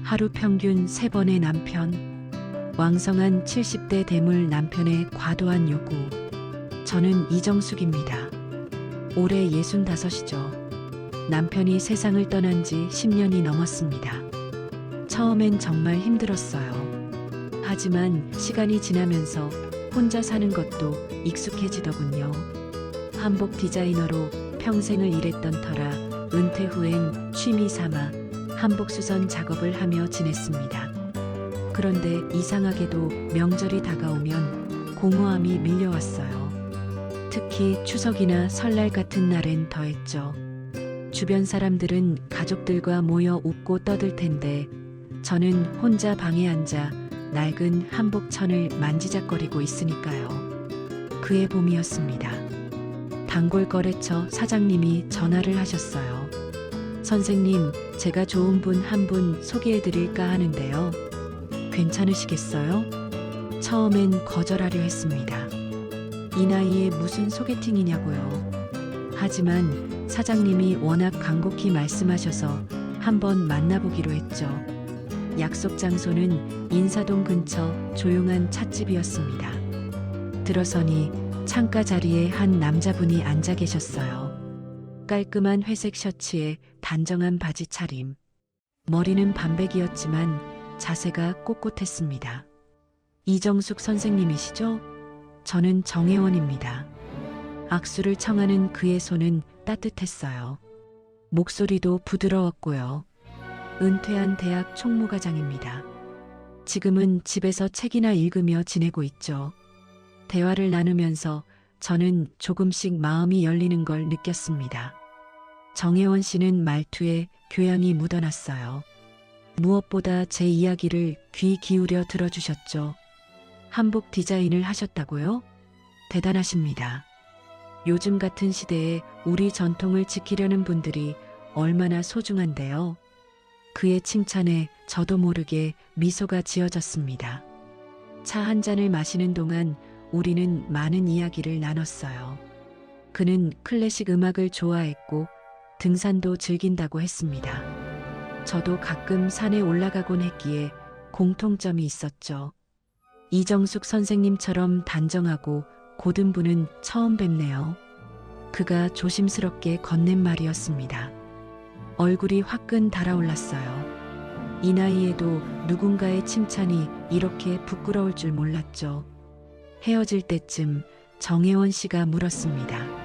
하루 평균 3번의 남편, 왕성한 70대 대물 남편의 과도한 요구. 저는 이정숙입니다. 올해 65이죠. 남편이 세상을 떠난 지 10년이 넘었습니다. 처음엔 정말 힘들었어요. 하지만 시간이 지나면서 혼자 사는 것도 익숙해지더군요. 한복 디자이너로 평생을 일했던 터라 은퇴 후엔 취미 삼아 한복 수선 작업을 하며 지냈습니다. 그런데 이상하게도 명절이 다가오면 공허함이 밀려왔어요. 특히 추석이나 설날 같은 날엔 더했죠. 주변 사람들은 가족들과 모여 웃고 떠들 텐데 저는 혼자 방에 앉아 낡은 한복천을 만지작거리고 있으니까요. 그해 봄이었습니다. 단골 거래처 사장님이 전화를 하셨어요. 선생님, 제가 좋은 분 한 분 소개해드릴까 하는데요. 괜찮으시겠어요? 처음엔 거절하려 했습니다. 이 나이에 무슨 소개팅이냐고요. 하지만 사장님이 워낙 간곡히 말씀하셔서 한번 만나보기로 했죠. 약속 장소는 인사동 근처 조용한 찻집이었습니다. 들어서니 창가 자리에 한 남자분이 앉아 계셨어요. 깔끔한 회색 셔츠에 단정한 바지 차림. 머리는 반백이었지만 자세가 꼿꼿했습니다. 이정숙 선생님이시죠? 저는 정혜원입니다. 악수를 청하는 그의 손은 따뜻했어요. 목소리도 부드러웠고요. 은퇴한 대학 총무과장입니다. 지금은 집에서 책이나 읽으며 지내고 있죠. 대화를 나누면서 저는 조금씩 마음이 열리는 걸 느꼈습니다. 정혜원 씨는 말투에 교양이 묻어났어요. 무엇보다 제 이야기를 귀 기울여 들어주셨죠. 한복 디자인을 하셨다고요? 대단하십니다. 요즘 같은 시대에 우리 전통을 지키려는 분들이 얼마나 소중한데요. 그의 칭찬에 저도 모르게 미소가 지어졌습니다. 차 한 잔을 마시는 동안 우리는 많은 이야기를 나눴어요. 그는 클래식 음악을 좋아했고 등산도 즐긴다고 했습니다. 저도 가끔 산에 올라가곤 했기에 공통점이 있었죠. 이정숙 선생님처럼 단정하고 고든 분은 처음 뵙네요. 그가 조심스럽게 건넨 말이었습니다. 얼굴이 화끈 달아올랐어요. 이 나이에도 누군가의 칭찬이 이렇게 부끄러울 줄 몰랐죠. 헤어질 때쯤 정혜원 씨가 물었습니다.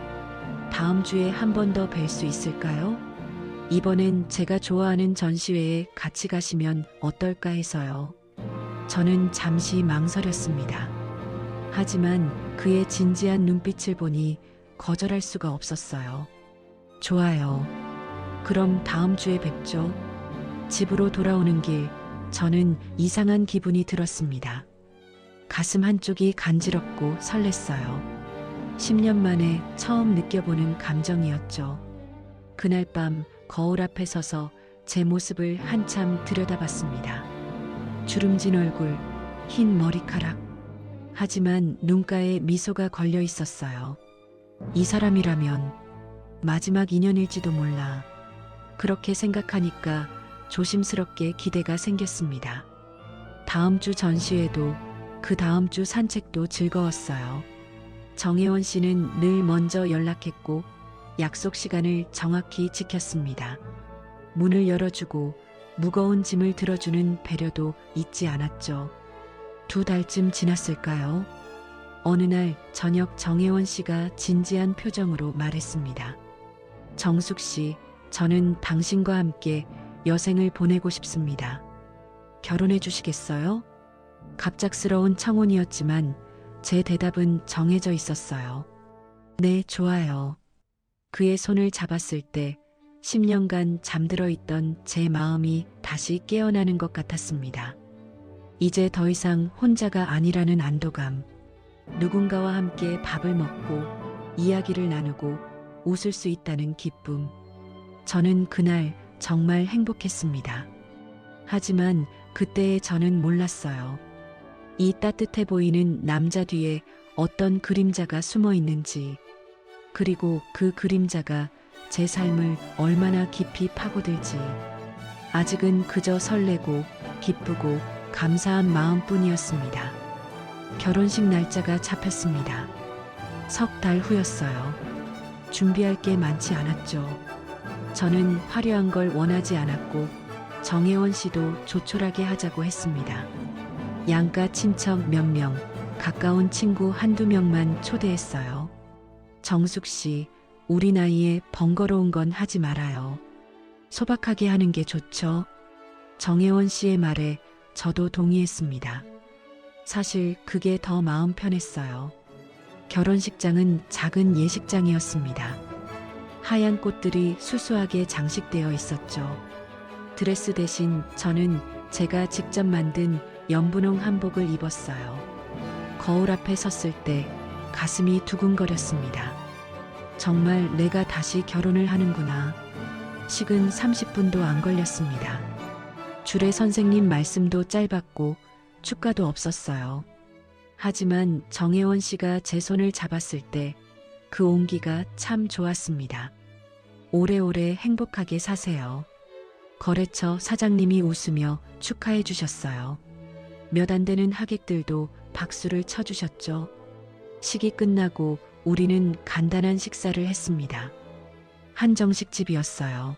다음 주에 한 번 더 뵐 수 있을까요? 이번엔 제가 좋아하는 전시회에 같이 가시면 어떨까 해서요. 저는 잠시 망설였습니다. 하지만 그의 진지한 눈빛을 보니 거절할 수가 없었어요. 좋아요. 그럼 다음 주에 뵙죠. 집으로 돌아오는 길, 저는 이상한 기분이 들었습니다. 가슴 한쪽이 간지럽고 설렜어요. 10년 만에 처음 느껴보는 감정이었죠. 그날 밤 거울 앞에 서서 제 모습을 한참 들여다봤습니다. 주름진 얼굴, 흰 머리카락. 하지만 눈가에 미소가 걸려 있었어요. 이 사람이라면 마지막 인연일지도 몰라. 그렇게 생각하니까 조심스럽게 기대가 생겼습니다. 다음 주 전시회도 그 다음 주 산책도 즐거웠어요. 정혜원 씨는 늘 먼저 연락했고 약속 시간을 정확히 지켰습니다. 문을 열어주고 무거운 짐을 들어주는 배려도 잊지 않았죠. 2달쯤 지났을까요? 어느 날 저녁 정혜원 씨가 진지한 표정으로 말했습니다. 정숙 씨, 저는 당신과 함께 여생을 보내고 싶습니다. 결혼해 주시겠어요? 갑작스러운 청혼이었지만 제 대답은 정해져 있었어요. 네, 좋아요. 그의 손을 잡았을 때 10년간 잠들어 있던 제 마음이 다시 깨어나는 것 같았습니다. 이제 더 이상 혼자가 아니라는 안도감, 누군가와 함께 밥을 먹고 이야기를 나누고 웃을 수 있다는 기쁨. 저는 그날 정말 행복했습니다. 하지만 그때의 저는 몰랐어요. 이 따뜻해 보이는 남자 뒤에 어떤 그림자가 숨어 있는지, 그리고 그 그림자가 제 삶을 얼마나 깊이 파고들지. 아직은 그저 설레고 기쁘고 감사한 마음뿐이었습니다. 결혼식 날짜가 잡혔습니다. 석 달 후였어요. 준비할 게 많지 않았죠. 저는 화려한 걸 원하지 않았고 정혜원 씨도 조촐하게 하자고 했습니다. 양가 친척 몇 명, 가까운 친구 한두 명만 초대했어요. 정숙 씨, 우리 나이에 번거로운 건 하지 말아요. 소박하게 하는 게 좋죠. 정혜원 씨의 말에 저도 동의했습니다. 사실 그게 더 마음 편했어요. 결혼식장은 작은 예식장이었습니다. 하얀 꽃들이 수수하게 장식되어 있었죠. 드레스 대신 저는 제가 직접 만든 연분홍 한복을 입었어요. 거울 앞에 섰을 때 가슴이 두근거렸습니다. 정말 내가 다시 결혼을 하는구나. 식은 30분도 안 걸렸습니다. 주례 선생님 말씀도 짧았고 축가도 없었어요. 하지만 정혜원 씨가 제 손을 잡았을 때 그 온기가 참 좋았습니다. 오래오래 행복하게 사세요. 거래처 사장님이 웃으며 축하해 주셨어요. 몇 안 되는 하객들도 박수를 쳐주셨죠. 식이 끝나고 우리는 간단한 식사를 했습니다. 한정식집이었어요.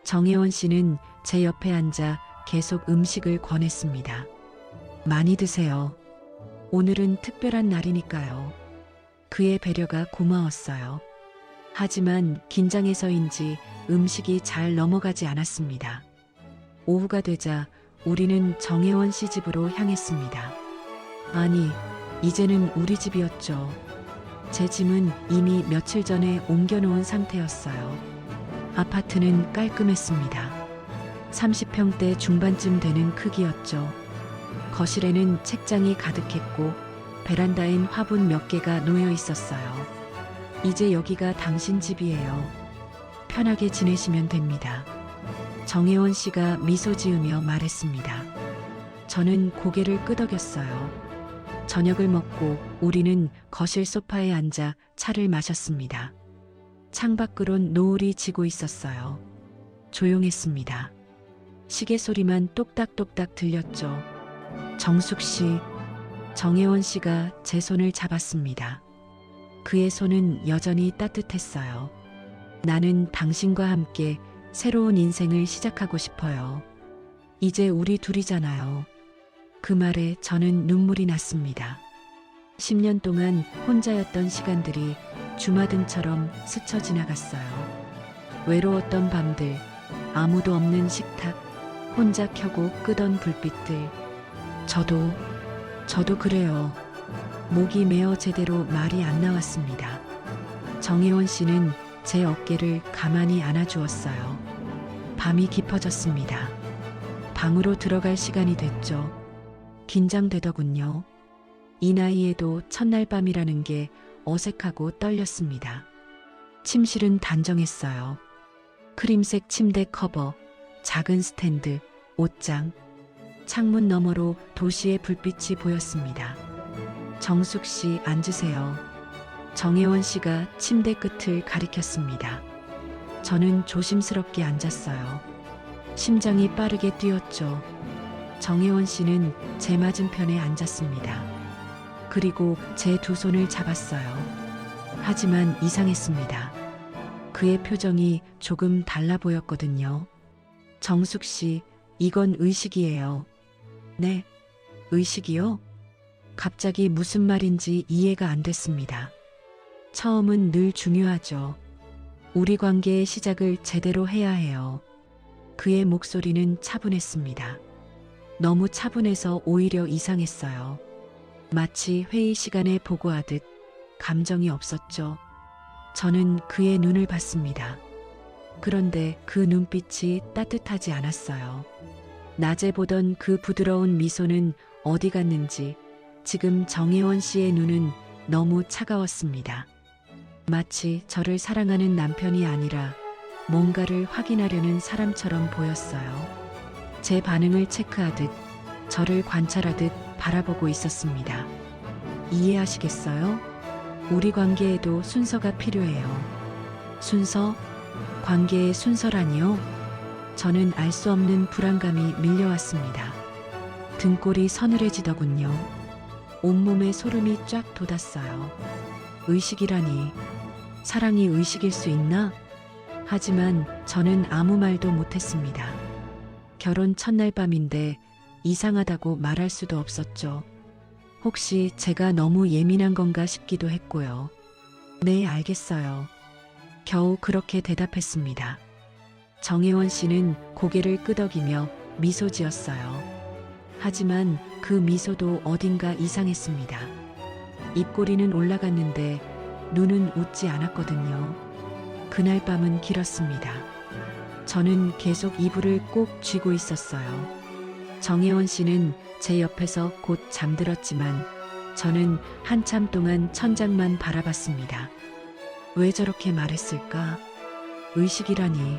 정혜원 씨는 제 옆에 앉아 계속 음식을 권했습니다. 많이 드세요. 오늘은 특별한 날이니까요. 그의 배려가 고마웠어요. 하지만 긴장해서인지 음식이 잘 넘어가지 않았습니다. 오후가 되자 우리는 정혜원 씨 집으로 향했습니다. 아니, 이제는 우리 집이었죠. 제 짐은 이미 며칠 전에 옮겨놓은 상태였어요. 아파트는 깔끔했습니다. 30평대 중반쯤 되는 크기였죠. 거실에는 책장이 가득했고 베란다엔 화분 몇 개가 놓여 있었어요. 이제 여기가 당신 집이에요. 편하게 지내시면 됩니다. 정혜원 씨가 미소 지으며 말했습니다. 저는 고개를 끄덕였어요. 저녁을 먹고 우리는 거실 소파에 앉아 차를 마셨습니다. 창밖으론 노을이 지고 있었어요. 조용했습니다. 시계 소리만 똑딱똑딱 들렸죠. 정숙 씨, 정혜원 씨가 제 손을 잡았습니다. 그의 손은 여전히 따뜻했어요. 나는 당신과 함께 새로운 인생을 시작하고 싶어요. 이제 우리 둘이잖아요. 그 말에 저는 눈물이 났습니다. 10년 동안 혼자였던 시간들이 주마등처럼 스쳐 지나갔어요. 외로웠던 밤들, 아무도 없는 식탁, 혼자 켜고 끄던 불빛들. 저도 그래요. 목이 메어 제대로 말이 안 나왔습니다. 정혜원 씨는 제 어깨를 가만히 안아주었어요. 밤이 깊어졌습니다. 방으로 들어갈 시간이 됐죠. 긴장되더군요. 이 나이에도 첫날 밤이라는 게 어색하고 떨렸습니다. 침실은 단정했어요. 크림색 침대 커버, 작은 스탠드, 옷장. 창문 너머로 도시의 불빛이 보였습니다. 정숙 씨 앉으세요. 정혜원 씨가 침대 끝을 가리켰습니다. 저는 조심스럽게 앉았어요. 심장이 빠르게 뛰었죠. 정혜원 씨는 제 맞은편에 앉았습니다. 그리고 제 두 손을 잡았어요. 하지만 이상했습니다. 그의 표정이 조금 달라 보였거든요. 정숙 씨, 이건 의식이에요. 네, 의식이요? 갑자기 무슨 말인지 이해가 안 됐습니다. 처음은 늘 중요하죠. 우리 관계의 시작을 제대로 해야 해요. 그의 목소리는 차분했습니다. 너무 차분해서 오히려 이상했어요. 마치 회의 시간에 보고하듯 감정이 없었죠. 저는 그의 눈을 봤습니다. 그런데 그 눈빛이 따뜻하지 않았어요. 낮에 보던 그 부드러운 미소는 어디 갔는지 지금 정혜원 씨의 눈은 너무 차가웠습니다. 마치 저를 사랑하는 남편이 아니라 뭔가를 확인하려는 사람처럼 보였어요. 제 반응을 체크하듯 저를 관찰하듯 바라보고 있었습니다. 이해하시겠어요? 우리 관계에도 순서가 필요해요. 순서? 관계의 순서라니요? 저는 알 수 없는 불안감이 밀려왔습니다. 등골이 서늘해지더군요. 온몸에 소름이 쫙 돋았어요. 의식이라니, 사랑이 의식일 수 있나? 하지만 저는 아무 말도 못했습니다. 결혼 첫날 밤인데 이상하다고 말할 수도 없었죠. 혹시 제가 너무 예민한 건가 싶기도 했고요. 네, 알겠어요. 겨우 그렇게 대답했습니다. 정혜원 씨는 고개를 끄덕이며 미소 지었어요. 하지만 그 미소도 어딘가 이상했습니다. 입꼬리는 올라갔는데 눈은 웃지 않았거든요. 그날 밤은 길었습니다. 저는 계속 이불을 꼭 쥐고 있었어요. 정혜원 씨는 제 옆에서 곧 잠들었지만 저는 한참 동안 천장만 바라봤습니다. 왜 저렇게 말했을까? 의식이라니.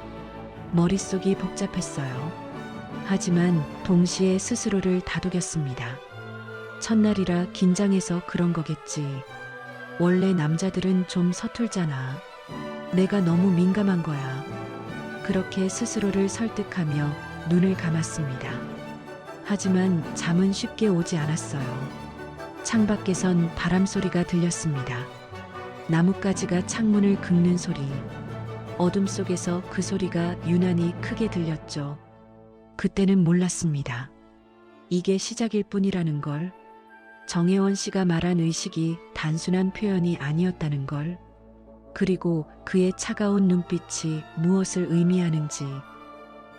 머릿속이 복잡했어요. 하지만 동시에 스스로를 다독였습니다. 첫날이라 긴장해서 그런 거겠지. 원래 남자들은 좀 서툴잖아. 내가 너무 민감한 거야. 그렇게 스스로를 설득하며 눈을 감았습니다. 하지만 잠은 쉽게 오지 않았어요. 창밖에선 바람 소리가 들렸습니다. 나뭇가지가 창문을 긁는 소리. 어둠 속에서 그 소리가 유난히 크게 들렸죠. 그때는 몰랐습니다. 이게 시작일 뿐이라는 걸. 정혜원 씨가 말한 의식이 단순한 표현이 아니었다는 걸. 그리고 그의 차가운 눈빛이 무엇을 의미하는지.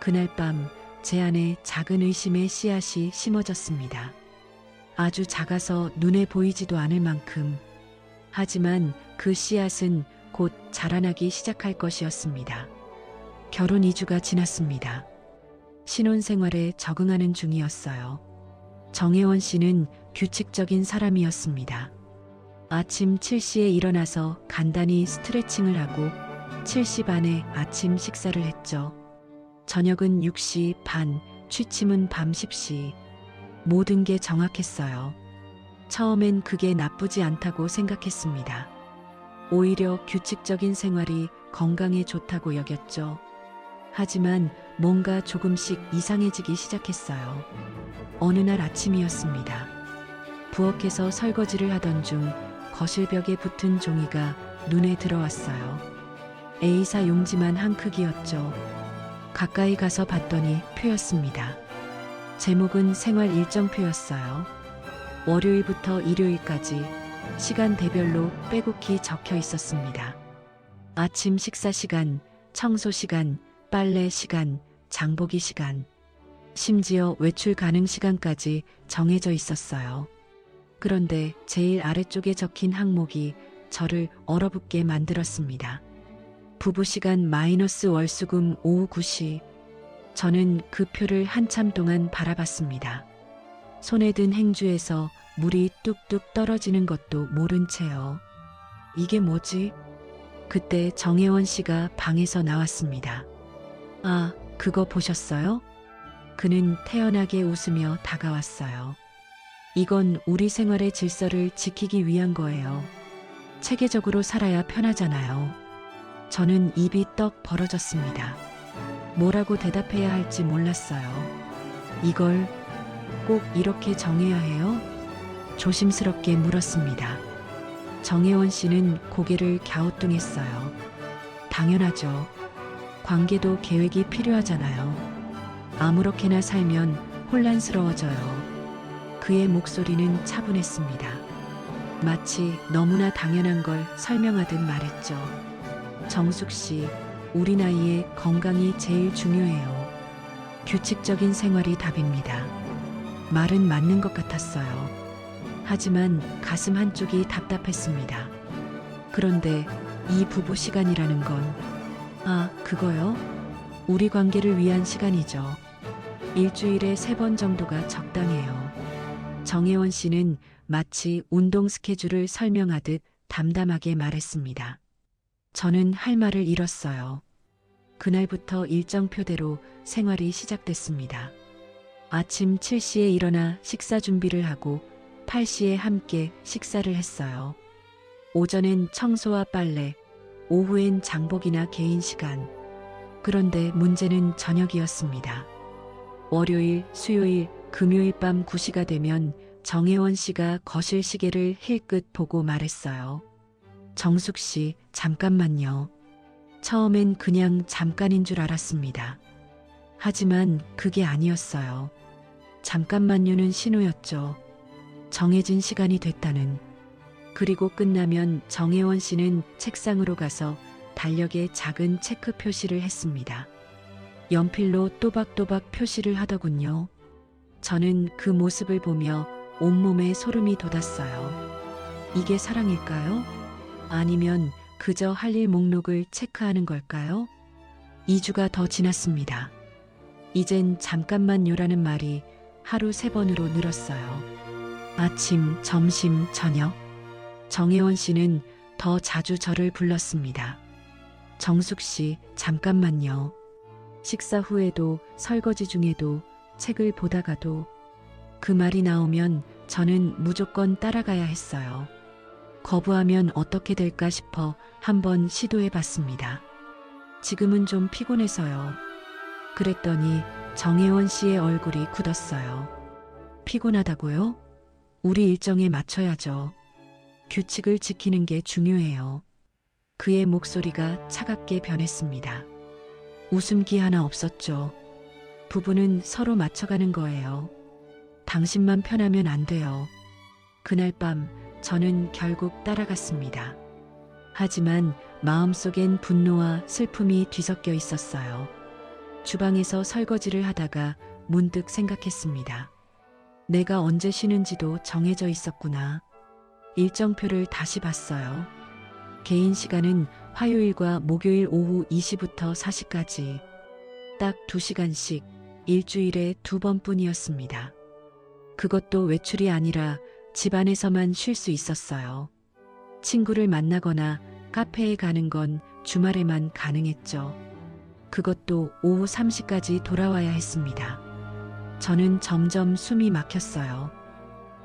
그날 밤 제 안에 작은 의심의 씨앗이 심어졌습니다. 아주 작아서 눈에 보이지도 않을 만큼. 하지만 그 씨앗은 곧 자라나기 시작할 것이었습니다. 결혼 2주가 지났습니다. 신혼생활에 적응하는 중이었어요. 정혜원 씨는 규칙적인 사람이었습니다. 아침 7시에 일어나서 간단히 스트레칭을 하고 7시 반에 아침 식사를 했죠. 저녁은 6시 반, 취침은 밤 10시. 모든 게 정확했어요. 처음엔 그게 나쁘지 않다고 생각했습니다. 오히려 규칙적인 생활이 건강에 좋다고 여겼죠. 하지만 뭔가 조금씩 이상해지기 시작했어요. 어느 날 아침이었습니다. 부엌에서 설거지를 하던 중 거실벽에 붙은 종이가 눈에 들어왔어요. A사 용지만 한 크기였죠. 가까이 가서 봤더니 표였습니다. 제목은 생활 일정표였어요. 월요일부터 일요일까지 시간대별로 빼곡히 적혀 있었습니다. 아침 식사 시간, 청소 시간, 빨래 시간, 장보기 시간, 심지어 외출 가능 시간까지 정해져 있었어요. 그런데 제일 아래쪽에 적힌 항목이 저를 얼어붙게 만들었습니다. 부부 시간 마이너스 월수금 오후 9시. 저는 그 표를 한참 동안 바라봤습니다. 손에 든 행주에서 물이 뚝뚝 떨어지는 것도 모른 채요. 이게 뭐지? 그때 정혜원 씨가 방에서 나왔습니다. 아, 그거 보셨어요? 그는 태연하게 웃으며 다가왔어요. 이건 우리 생활의 질서를 지키기 위한 거예요. 체계적으로 살아야 편하잖아요. 저는 입이 떡 벌어졌습니다. 뭐라고 대답해야 할지 몰랐어요. 이걸 꼭 이렇게 정해야 해요? 조심스럽게 물었습니다. 정혜원 씨는 고개를 갸우뚱했어요. 당연하죠. 관계도 계획이 필요하잖아요. 아무렇게나 살면 혼란스러워져요. 그의 목소리는 차분했습니다. 마치 너무나 당연한 걸 설명하듯 말했죠. 정숙 씨, 우리 나이에 건강이 제일 중요해요. 규칙적인 생활이 답입니다. 말은 맞는 것 같았어요. 하지만 가슴 한쪽이 답답했습니다. 그런데 이 부부 시간이라는 건, 아, 그거요? 우리 관계를 위한 시간이죠. 일주일에 3번 정도가 적당해요. 정혜원 씨는 마치 운동 스케줄을 설명하듯 담담하게 말했습니다. 저는 할 말을 잃었어요. 그날부터 일정표대로 생활이 시작됐습니다. 아침 7시에 일어나 식사 준비를 하고 8시에 함께 식사를 했어요. 오전엔 청소와 빨래, 오후엔 장복이나 개인 시간. 그런데 문제는 저녁이었습니다. 월요일, 수요일, 금요일 밤 9시가 되면 정혜원 씨가 거실 시계를 힐끗 보고 말했어요. 정숙 씨, 잠깐만요. 처음엔 그냥 잠깐인 줄 알았습니다. 하지만 그게 아니었어요. 잠깐만요는 신호였죠. 정해진 시간이 됐다는. 그리고 끝나면 정혜원 씨는 책상으로 가서 달력에 작은 체크 표시를 했습니다. 연필로 또박또박 표시를 하더군요. 저는 그 모습을 보며 온몸에 소름이 돋았어요. 이게 사랑일까요? 아니면 그저 할 일 목록을 체크하는 걸까요? 2주가 더 지났습니다. 이젠 잠깐만요라는 말이 하루 3번으로 늘었어요. 아침, 점심, 저녁. 정혜원 씨는 더 자주 저를 불렀습니다. 정숙 씨, 잠깐만요. 식사 후에도, 설거지 중에도, 책을 보다가도 그 말이 나오면 저는 무조건 따라가야 했어요. 거부하면 어떻게 될까 싶어 한번 시도해 봤습니다. 지금은 좀 피곤해서요. 그랬더니 정혜원 씨의 얼굴이 굳었어요. 피곤하다고요? 우리 일정에 맞춰야죠. 규칙을 지키는 게 중요해요. 그의 목소리가 차갑게 변했습니다. 웃음기 하나 없었죠. 부부는 서로 맞춰가는 거예요. 당신만 편하면 안 돼요. 그날 밤 저는 결국 따라갔습니다. 하지만 마음속엔 분노와 슬픔이 뒤섞여 있었어요. 주방에서 설거지를 하다가 문득 생각했습니다. 내가 언제 쉬는지도 정해져 있었구나. 일정표를 다시 봤어요. 개인 시간은 화요일과 목요일 오후 2시부터 4시까지 딱 2시간씩 일주일에 2번뿐이었습니다. 그것도 외출이 아니라 집안에서만 쉴 수 있었어요. 친구를 만나거나 카페에 가는 건 주말에만 가능했죠. 그것도 오후 3시까지 돌아와야 했습니다. 저는 점점 숨이 막혔어요.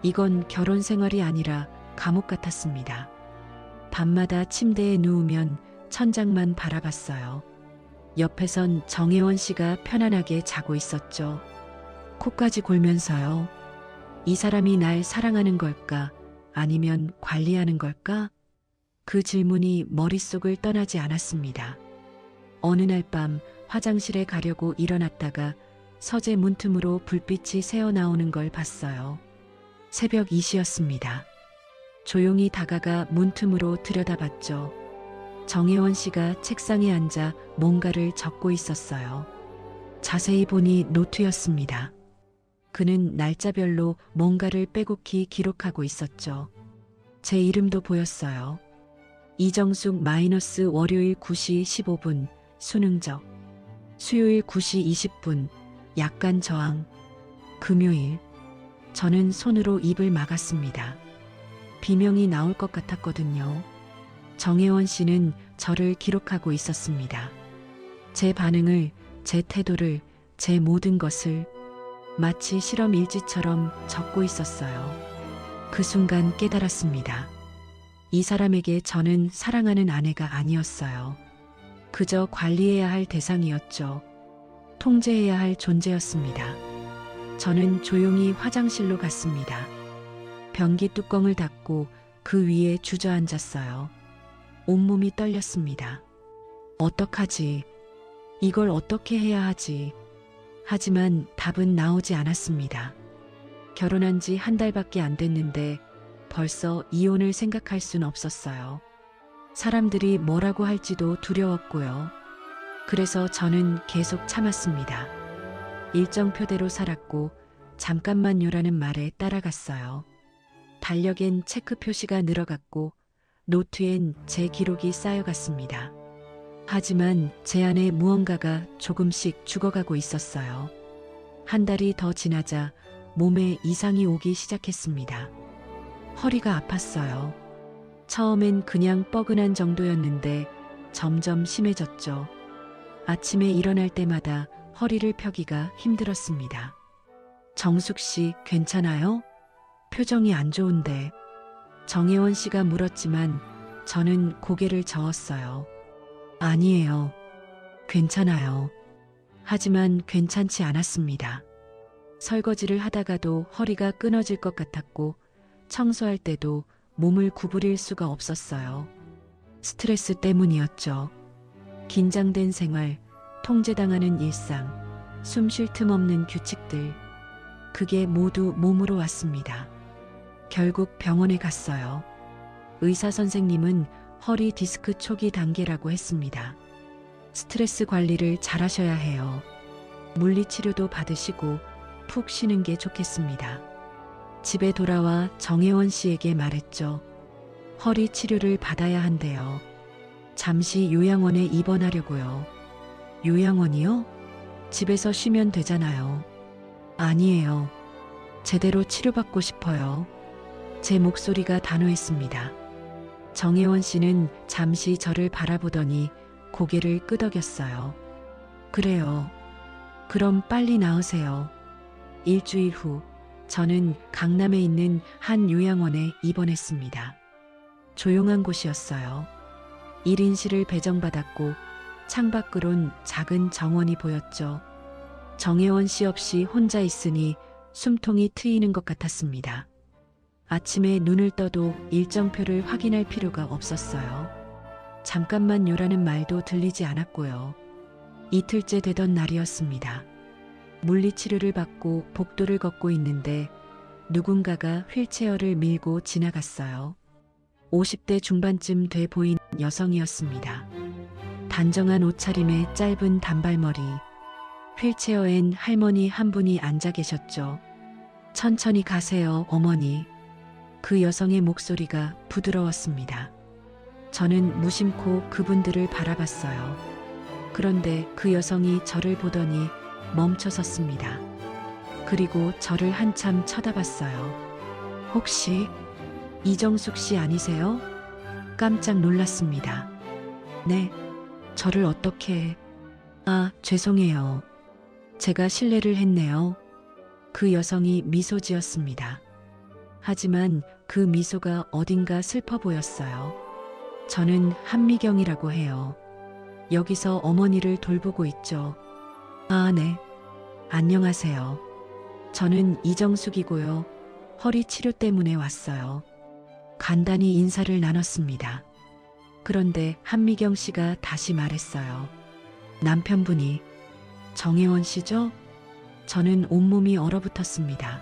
이건 결혼 생활이 아니라 감옥 같았습니다. 밤마다 침대에 누우면 천장만 바라봤어요. 옆에선 정혜원 씨가 편안하게 자고 있었죠. 코까지 골면서요. 이 사람이 날 사랑하는 걸까? 아니면 관리하는 걸까? 그 질문이 머릿속을 떠나지 않았습니다. 어느 날 밤 화장실에 가려고 일어났다가 서재 문틈으로 불빛이 새어나오는 걸 봤어요. 새벽 2시였습니다. 조용히 다가가 문틈으로 들여다봤죠. 정혜원 씨가 책상에 앉아 뭔가를 적고 있었어요. 자세히 보니 노트였습니다. 그는 날짜별로 뭔가를 빼곡히 기록하고 있었죠. 제 이름도 보였어요. 이정숙 마이너스 월요일 9시 15분 수능적, 수요일 9시 20분 약간 저항, 금요일. 저는 손으로 입을 막았습니다. 비명이 나올 것 같았거든요. 정혜원 씨는 저를 기록하고 있었습니다. 제 반응을, 제 태도를, 제 모든 것을 마치 실험 일지처럼 적고 있었어요. 그 순간 깨달았습니다. 이 사람에게 저는 사랑하는 아내가 아니었어요. 그저 관리해야 할 대상이었죠. 통제해야 할 존재였습니다. 저는 조용히 화장실로 갔습니다. 변기 뚜껑을 닫고 그 위에 주저앉았어요. 온몸이 떨렸습니다. 어떡하지? 이걸 어떻게 해야 하지? 하지만 답은 나오지 않았습니다. 결혼한 지 1달밖에 안 됐는데 벌써 이혼을 생각할 순 없었어요. 사람들이 뭐라고 할지도 두려웠고요. 그래서 저는 계속 참았습니다. 일정표대로 살았고 잠깐만요라는 말에 따라갔어요. 달력엔 체크 표시가 늘어갔고 노트엔 제 기록이 쌓여갔습니다. 하지만 제 안에 무언가가 조금씩 죽어가고 있었어요. 한 달이 더 지나자 몸에 이상이 오기 시작했습니다. 허리가 아팠어요. 처음엔 그냥 뻐근한 정도였는데 점점 심해졌죠. 아침에 일어날 때마다 허리를 펴기가 힘들었습니다. 정숙 씨, 괜찮아요? 표정이 안 좋은데. 정혜원 씨가 물었지만 저는 고개를 저었어요. 아니에요. 괜찮아요. 하지만 괜찮지 않았습니다. 설거지를 하다가도 허리가 끊어질 것 같았고 청소할 때도 몸을 구부릴 수가 없었어요. 스트레스 때문이었죠. 긴장된 생활, 통제당하는 일상, 숨 쉴 틈 없는 규칙들. 그게 모두 몸으로 왔습니다. 결국 병원에 갔어요. 의사 선생님은 허리 디스크 초기 단계라고 했습니다. 스트레스 관리를 잘 하셔야 해요. 물리치료도 받으시고 푹 쉬는 게 좋겠습니다. 집에 돌아와 정혜원 씨에게 말했죠. 허리 치료를 받아야 한대요. 잠시 요양원에 입원하려고요. 요양원이요? 집에서 쉬면 되잖아요. 아니에요. 제대로 치료받고 싶어요. 제 목소리가 단호했습니다. 정혜원 씨는 잠시 저를 바라보더니 고개를 끄덕였어요. 그래요. 그럼 빨리 나으세요. 일주일 후 저는 강남에 있는 한 요양원에 입원했습니다. 조용한 곳이었어요. 1인실을 배정받았고 창밖으론 작은 정원이 보였죠. 정혜원 씨 없이 혼자 있으니 숨통이 트이는 것 같았습니다. 아침에 눈을 떠도 일정표를 확인할 필요가 없었어요. 잠깐만 요라는 말도 들리지 않았고요. 이틀째 되던 날이었습니다. 물리치료를 받고 복도를 걷고 있는데 누군가가 휠체어를 밀고 지나갔어요. 50대 중반쯤 돼 보인 여성이었습니다. 단정한 옷차림에 짧은 단발머리. 휠체어엔 할머니 한 분이 앉아 계셨죠. 천천히 가세요, 어머니. 그 여성의 목소리가 부드러웠습니다. 저는 무심코 그분들을 바라봤어요. 그런데 그 여성이 저를 보더니 멈춰 섰습니다. 그리고 저를 한참 쳐다봤어요. 혹시 이정숙 씨 아니세요? 깜짝 놀랐습니다. 네, 저를 어떻게... 아, 죄송해요. 제가 실례를 했네요. 그 여성이 미소 지었습니다. 하지만 그 미소가 어딘가 슬퍼 보였어요. 저는 한미경이라고 해요. 여기서 어머니를 돌보고 있죠. 아, 네. 안녕하세요. 저는 이정숙이고요. 허리 치료 때문에 왔어요. 간단히 인사를 나눴습니다. 그런데 한미경 씨가 다시 말했어요. 남편분이 정혜원 씨죠? 저는 온몸이 얼어붙었습니다.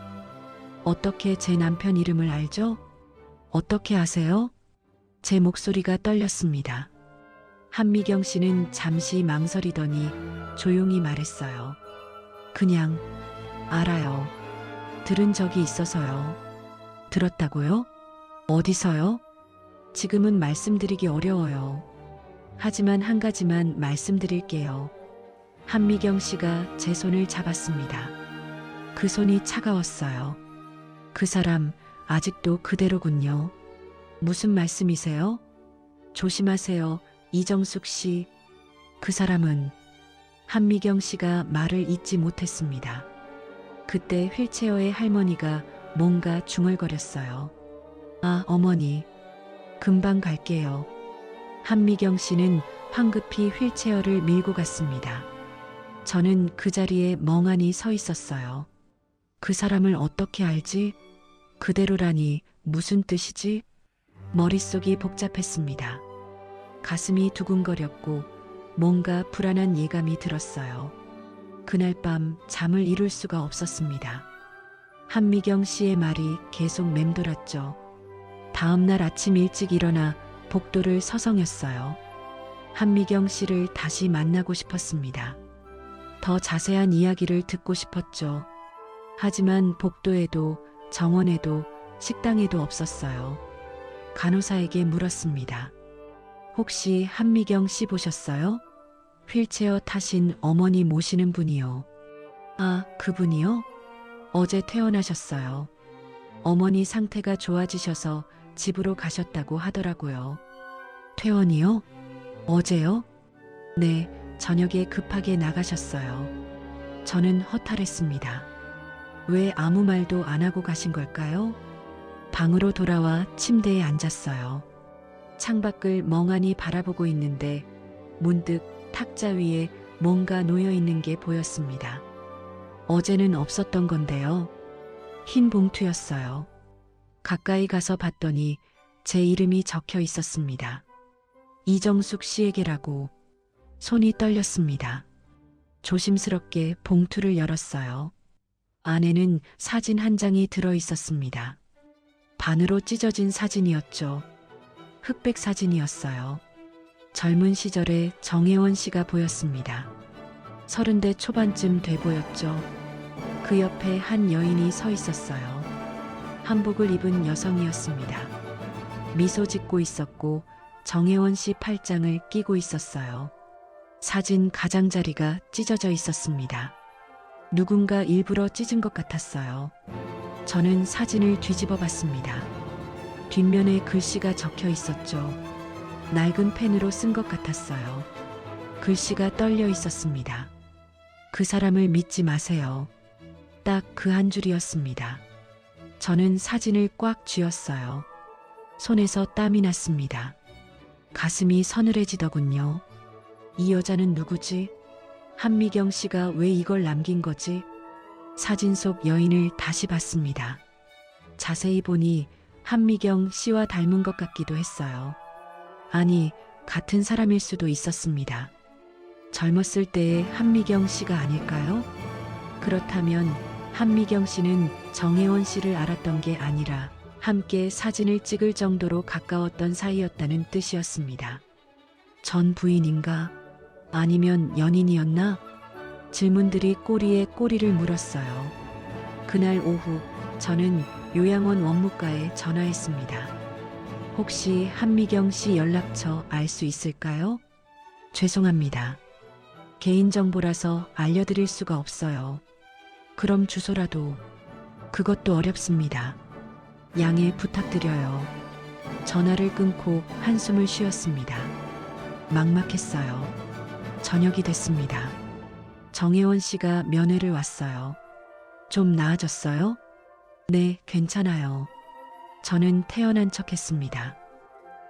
어떻게 제 남편 이름을 알죠? 어떻게 아세요? 제 목소리가 떨렸습니다. 한미경 씨는 잠시 망설이더니 조용히 말했어요. 그냥 알아요. 들은 적이 있어서요. 들었다고요? 어디서요? 지금은 말씀드리기 어려워요. 하지만 한 가지만 말씀드릴게요. 한미경 씨가 제 손을 잡았습니다. 그 손이 차가웠어요. 그 사람 아직도 그대로군요. 무슨 말씀이세요? 조심하세요, 이정숙 씨. 그 사람은... 한미경 씨가 말을 잇지 못했습니다. 그때 휠체어의 할머니가 뭔가 중얼거렸어요. 아, 어머니. 금방 갈게요. 한미경 씨는 황급히 휠체어를 밀고 갔습니다. 저는 그 자리에 멍하니 서 있었어요. 그 사람을 어떻게 알지? 그대로라니 무슨 뜻이지? 머릿속이 복잡했습니다. 가슴이 두근거렸고 뭔가 불안한 예감이 들었어요. 그날 밤 잠을 이룰 수가 없었습니다. 한미경 씨의 말이 계속 맴돌았죠. 다음 날 아침 일찍 일어나 복도를 서성였어요. 한미경 씨를 다시 만나고 싶었습니다. 더 자세한 이야기를 듣고 싶었죠. 하지만 복도에도 정원에도 식당에도 없었어요. 간호사에게 물었습니다. 혹시 한미경 씨 보셨어요? 휠체어 타신 어머니 모시는 분이요. 아, 그분이요? 어제 퇴원하셨어요. 어머니 상태가 좋아지셔서 집으로 가셨다고 하더라고요. 퇴원이요? 어제요? 네, 저녁에 급하게 나가셨어요. 저는 허탈했습니다. 왜 아무 말도 안 하고 가신 걸까요? 방으로 돌아와 침대에 앉았어요. 창밖을 멍하니 바라보고 있는데 문득 탁자 위에 뭔가 놓여 있는 게 보였습니다. 어제는 없었던 건데요. 흰 봉투였어요. 가까이 가서 봤더니 제 이름이 적혀 있었습니다. 이정숙 씨에게라고. 손이 떨렸습니다. 조심스럽게 봉투를 열었어요. 안에는 사진 한 장이 들어 있었습니다. 반으로 찢어진 사진이었죠. 흑백 사진이었어요. 젊은 시절의 정혜원 씨가 보였습니다. 30대 초반쯤 돼 보였죠. 그 옆에 한 여인이 서 있었어요. 한복을 입은 여성이었습니다. 미소 짓고 있었고 정혜원 씨 팔짱을 끼고 있었어요. 사진 가장자리가 찢어져 있었습니다. 누군가 일부러 찢은 것 같았어요. 저는 사진을 뒤집어 봤습니다. 뒷면에 글씨가 적혀 있었죠. 낡은 펜으로 쓴 것 같았어요. 글씨가 떨려 있었습니다. 그 사람을 믿지 마세요. 딱 그 한 줄이었습니다. 저는 사진을 꽉 쥐었어요. 손에서 땀이 났습니다. 가슴이 서늘해지더군요. 이 여자는 누구지? 한미경 씨가 왜 이걸 남긴 거지? 사진 속 여인을 다시 봤습니다. 자세히 보니 한미경 씨와 닮은 것 같기도 했어요. 아니, 같은 사람일 수도 있었습니다. 젊었을 때의 한미경 씨가 아닐까요? 그렇다면 한미경 씨는 정혜원 씨를 알았던 게 아니라 함께 사진을 찍을 정도로 가까웠던 사이였다는 뜻이었습니다. 전 부인인가? 아니면 연인이었나? 질문들이 꼬리에 꼬리를 물었어요. 그날 오후 저는 요양원 원무과에 전화했습니다. 혹시 한미경 씨 연락처 알 수 있을까요? 죄송합니다. 개인정보라서 알려드릴 수가 없어요. 그럼 주소라도. 그것도 어렵습니다. 양해 부탁드려요. 전화를 끊고 한숨을 쉬었습니다. 막막했어요. 저녁이 됐습니다. 정혜원 씨가 면회를 왔어요. 좀 나아졌어요? 네, 괜찮아요. 저는 태어난 척했습니다.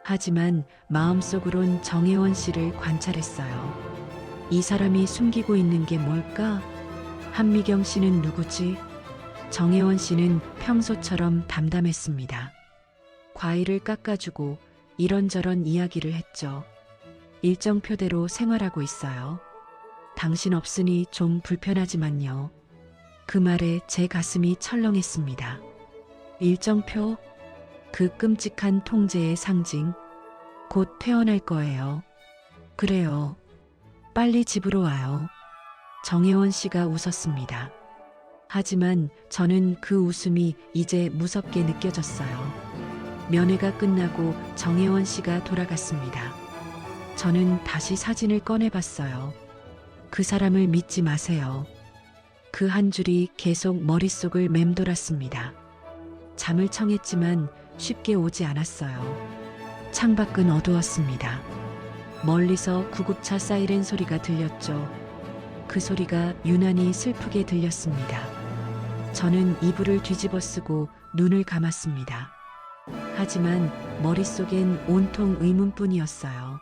하지만 마음속으론 정혜원 씨를 관찰했어요. 이 사람이 숨기고 있는 게 뭘까? 한미경 씨는 누구지? 정혜원 씨는 평소처럼 담담했습니다. 과일을 깎아주고 이런저런 이야기를 했죠. 일정표대로 생활하고 있어요. 당신 없으니 좀 불편하지만요. 그 말에 제 가슴이 철렁했습니다. 일정표? 그 끔찍한 통제의 상징. 곧 퇴원할 거예요. 그래요. 빨리 집으로 와요. 정혜원 씨가 웃었습니다. 하지만 저는 그 웃음이 이제 무섭게 느껴졌어요. 면회가 끝나고 정혜원 씨가 돌아갔습니다. 저는 다시 사진을 꺼내봤어요. 그 사람을 믿지 마세요. 그 한 줄이 계속 머릿속을 맴돌았습니다. 잠을 청했지만 쉽게 오지 않았어요. 창밖은 어두웠습니다. 멀리서 구급차 사이렌 소리가 들렸죠. 그 소리가 유난히 슬프게 들렸습니다. 저는 이불을 뒤집어 쓰고 눈을 감았습니다. 하지만 머릿속엔 온통 의문뿐이었어요.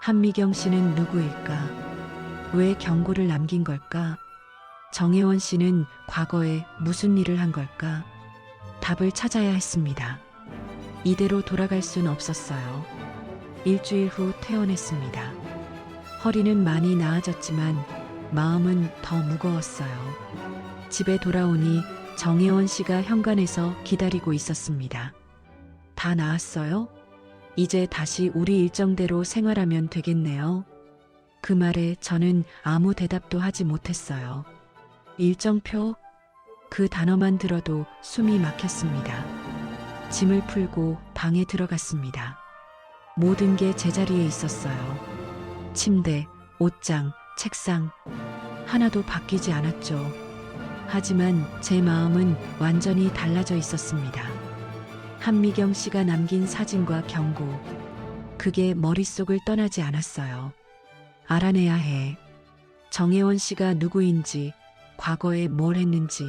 한미경 씨는 누구일까? 왜 경고를 남긴 걸까? 정혜원 씨는 과거에 무슨 일을 한 걸까? 답을 찾아야 했습니다. 이대로 돌아갈 순 없었어요. 일주일 후 퇴원했습니다. 허리는 많이 나아졌지만 마음은 더 무거웠어요. 집에 돌아오니 정혜원 씨가 현관에서 기다리고 있었습니다. 다 나았어요? 이제 다시 우리 일정대로 생활하면 되겠네요. 그 말에 저는 아무 대답도 하지 못했어요. 일정표? 그 단어만 들어도 숨이 막혔습니다. 짐을 풀고 방에 들어갔습니다. 모든 게 제자리에 있었어요. 침대, 옷장, 책상. 하나도 바뀌지 않았죠. 하지만 제 마음은 완전히 달라져 있었습니다. 한미경 씨가 남긴 사진과 경고. 그게 머릿속을 떠나지 않았어요. 알아내야 해. 정혜원 씨가 누구인지, 과거에 뭘 했는지.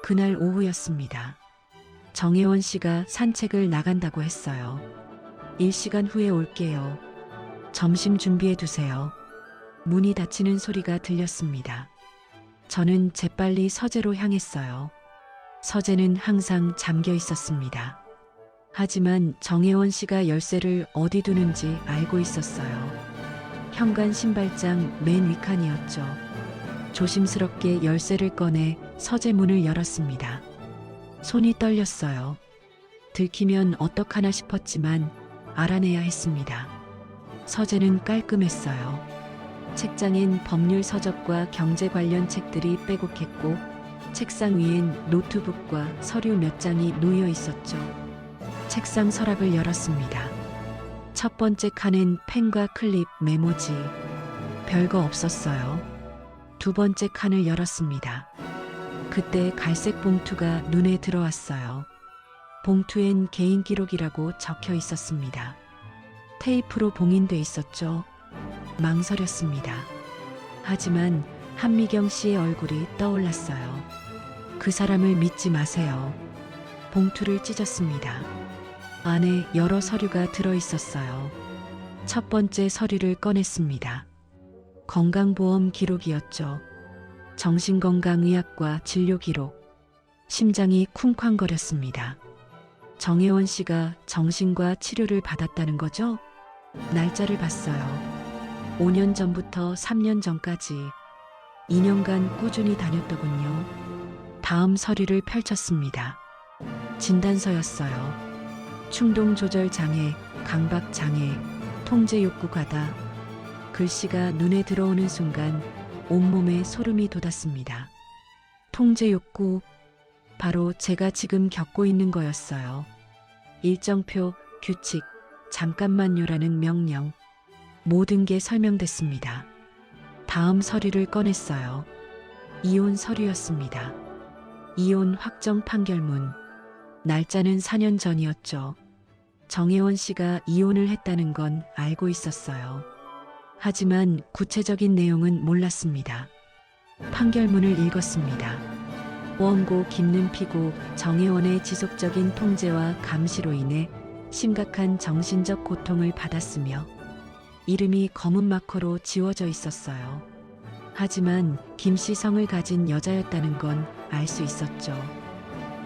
그날 오후였습니다. 정혜원 씨가 산책을 나간다고 했어요. 1시간 후에 올게요. 점심 준비해 두세요. 문이 닫히는 소리가 들렸습니다. 저는 재빨리 서재로 향했어요. 서재는 항상 잠겨 있었습니다. 하지만 정혜원 씨가 열쇠를 어디 두는지 알고 있었어요. 현관 신발장 맨 윗칸이었죠. 조심스럽게 열쇠를 꺼내 서재 문을 열었습니다. 손이 떨렸어요. 들키면 어떡하나 싶었지만 알아내야 했습니다. 서재는 깔끔했어요. 책장엔 법률 서적과 경제 관련 책들이 빼곡했고 책상 위엔 노트북과 서류 몇 장이 놓여 있었죠. 책상 서랍을 열었습니다. 첫 번째 칸엔 펜과 클립, 메모지. 별거 없었어요. 두 번째 칸을 열었습니다. 그때 갈색 봉투가 눈에 들어왔어요. 봉투엔 개인 기록이라고 적혀 있었습니다. 테이프로 봉인돼 있었죠. 망설였습니다. 하지만 한미경 씨의 얼굴이 떠올랐어요. 그 사람을 믿지 마세요. 봉투를 찢었습니다. 안에 여러 서류가 들어 있었어요. 첫 번째 서류를 꺼냈습니다. 건강보험 기록이었죠. 정신건강의학과 진료 기록. 심장이 쿵쾅거렸습니다. 정혜원 씨가 정신과 치료를 받았다는 거죠? 날짜를 봤어요. 5년 전부터 3년 전까지 2년간 꾸준히 다녔더군요. 다음 서류를 펼쳤습니다. 진단서였어요. 충동조절 장애, 강박 장애, 통제 욕구 과다. 글씨가 눈에 들어오는 순간 온몸에 소름이 돋았습니다. 통제 욕구, 바로 제가 지금 겪고 있는 거였어요. 일정표, 규칙, 잠깐만요라는 명령. 모든 게 설명됐습니다. 다음 서류를 꺼냈어요. 이혼 서류였습니다. 이혼 확정 판결문. 날짜는 4년 전이었죠. 정혜원 씨가 이혼을 했다는 건 알고 있었어요. 하지만 구체적인 내용은 몰랐습니다. 판결문을 읽었습니다. 원고 김는피고 정혜원의 지속적인 통제와 감시로 인해 심각한 정신적 고통을 받았으며 이름이 검은 마커로 지워져 있었어요. 하지만 김씨 성을 가진 여자였다는 건 알 수 있었죠.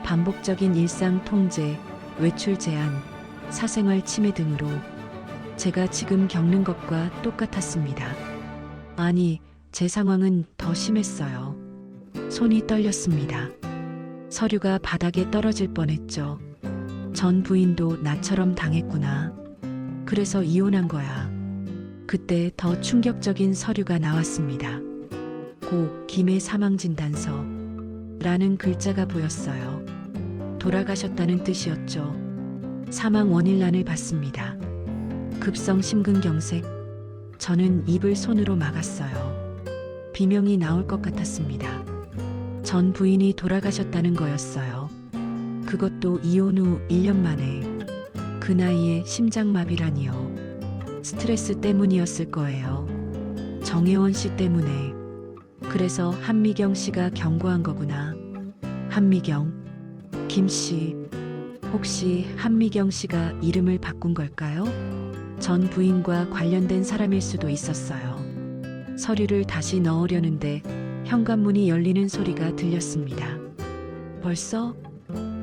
반복적인 일상 통제, 외출 제한, 사생활 침해 등으로 제가 지금 겪는 것과 똑같았습니다. 아니, 제 상황은 더 심했어요. 손이 떨렸습니다. 서류가 바닥에 떨어질 뻔했죠. 전 부인도 나처럼 당했구나. 그래서 이혼한 거야. 그때 더 충격적인 서류가 나왔습니다. 고 김의 사망진단서 라는 글자가 보였어요. 돌아가셨다는 뜻이었죠. 사망 원인란을 봤습니다. 급성 심근경색. 저는 입을 손으로 막았어요. 비명이 나올 것 같았습니다. 전 부인이 돌아가셨다는 거였어요. 그것도 이혼 후 1년 만에. 그 나이에 심장마비라니요. 스트레스 때문이었을 거예요. 정혜원 씨 때문에. 그래서 한미경 씨가 경고한 거구나. 한미경, 김 씨. 혹시 한미경 씨가 이름을 바꾼 걸까요? 전 부인과 관련된 사람일 수도 있었어요. 서류를 다시 넣으려는데 현관문이 열리는 소리가 들렸습니다. 벌써?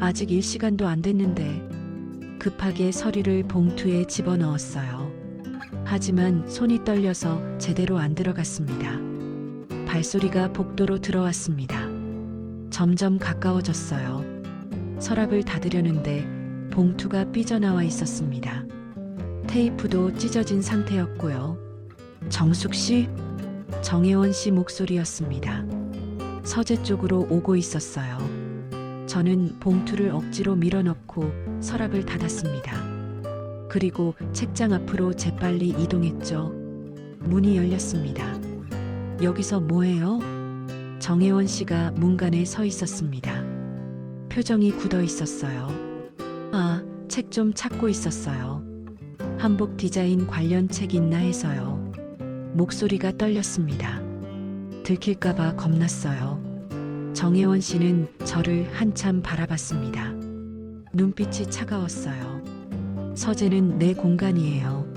아직 1시간도 안 됐는데. 급하게 서류를 봉투에 집어넣었어요. 하지만 손이 떨려서 제대로 안 들어갔습니다. 발소리가 복도로 들어왔습니다. 점점 가까워졌어요. 서랍을 닫으려는데 봉투가 삐져나와 있었습니다. 테이프도 찢어진 상태였고요. 정숙 씨? 정혜원 씨 목소리였습니다. 서재 쪽으로 오고 있었어요. 저는 봉투를 억지로 밀어넣고 서랍을 닫았습니다. 그리고 책장 앞으로 재빨리 이동했죠. 문이 열렸습니다. 여기서 뭐해요? 정혜원 씨가 문간에 서 있었습니다. 표정이 굳어 있었어요. 아, 책 좀 찾고 있었어요. 한복 디자인 관련 책 있나 해서요. 목소리가 떨렸습니다. 들킬까봐 겁났어요. 정혜원 씨는 저를 한참 바라봤습니다. 눈빛이 차가웠어요. 서재는 내 공간이에요.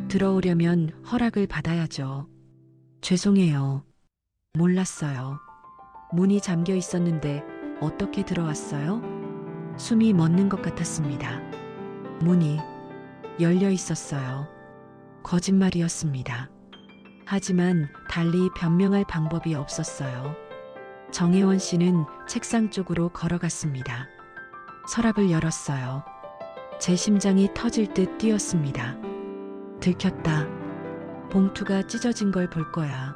들어오려면 허락을 받아야죠. 죄송해요. 몰랐어요. 문이 잠겨 있었는데 어떻게 들어왔어요? 숨이 멎는 것 같았습니다. 문이 열려 있었어요. 거짓말이었습니다. 하지만 달리 변명할 방법이 없었어요. 정혜원 씨는 책상 쪽으로 걸어갔습니다. 서랍을 열었어요. 제 심장이 터질 듯 뛰었습니다. 들켰다. 봉투가 찢어진 걸 볼 거야.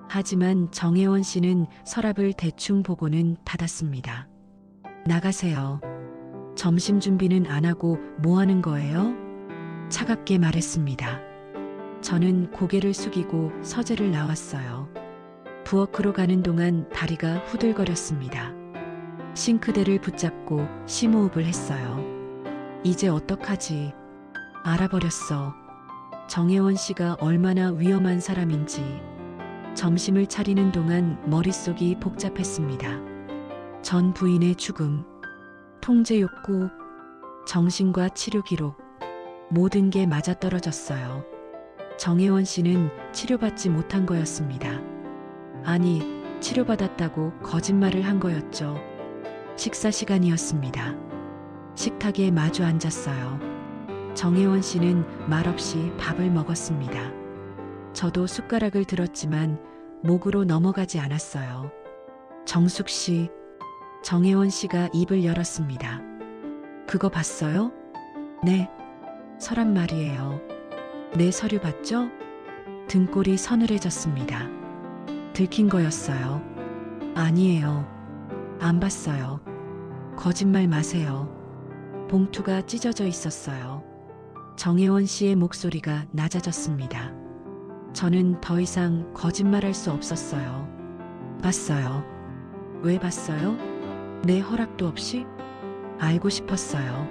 하지만 정혜원 씨는 서랍을 대충 보고는 닫았습니다. 나가세요. 점심 준비는 안 하고 뭐 하는 거예요? 차갑게 말했습니다. 저는 고개를 숙이고 서재를 나왔어요. 부엌으로 가는 동안 다리가 후들거렸습니다. 싱크대를 붙잡고 심호흡을 했어요. 이제 어떡하지? 알아버렸어. 정혜원 씨가 얼마나 위험한 사람인지. 점심을 차리는 동안 머릿속이 복잡했습니다. 전 부인의 죽음, 통제 욕구, 정신과 치료 기록, 모든 게 맞아떨어졌어요. 정혜원 씨는 치료받지 못한 거였습니다. 아니, 치료받았다고 거짓말을 한 거였죠. 식사 시간이었습니다. 식탁에 마주 앉았어요. 정혜원 씨는 말없이 밥을 먹었습니다. 저도 숟가락을 들었지만 목으로 넘어가지 않았어요. 정숙 씨, 정혜원 씨가 입을 열었습니다. 그거 봤어요? 네, 서랍 말이에요. 내 서류 봤죠? 등골이 서늘해졌습니다. 들킨 거였어요. 아니에요. 안 봤어요. 거짓말 마세요. 봉투가 찢어져 있었어요. 정혜원 씨의 목소리가 낮아졌습니다. 저는 더 이상 거짓말할 수 없었어요. 봤어요. 왜 봤어요? 내 허락도 없이? 알고 싶었어요.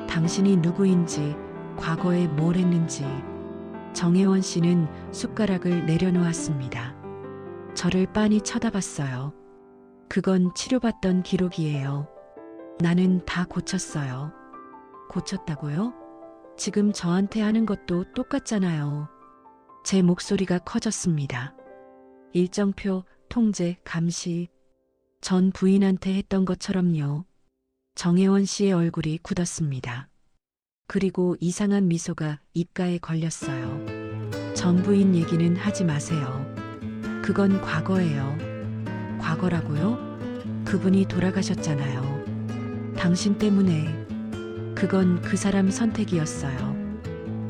당신이 누구인지, 과거에 뭘 했는지. 정혜원 씨는 숟가락을 내려놓았습니다. 저를 빤히 쳐다봤어요. 그건 치료받던 기록이에요. 나는 다 고쳤어요. 고쳤다고요? 지금 저한테 하는 것도 똑같잖아요. 제 목소리가 커졌습니다. 일정표, 통제, 감시. 전 부인한테 했던 것처럼요. 정혜원 씨의 얼굴이 굳었습니다. 그리고 이상한 미소가 입가에 걸렸어요. 전 부인 얘기는 하지 마세요. 그건 과거예요. 과거라고요? 그분이 돌아가셨잖아요. 당신 때문에. 그건 그 사람 선택이었어요.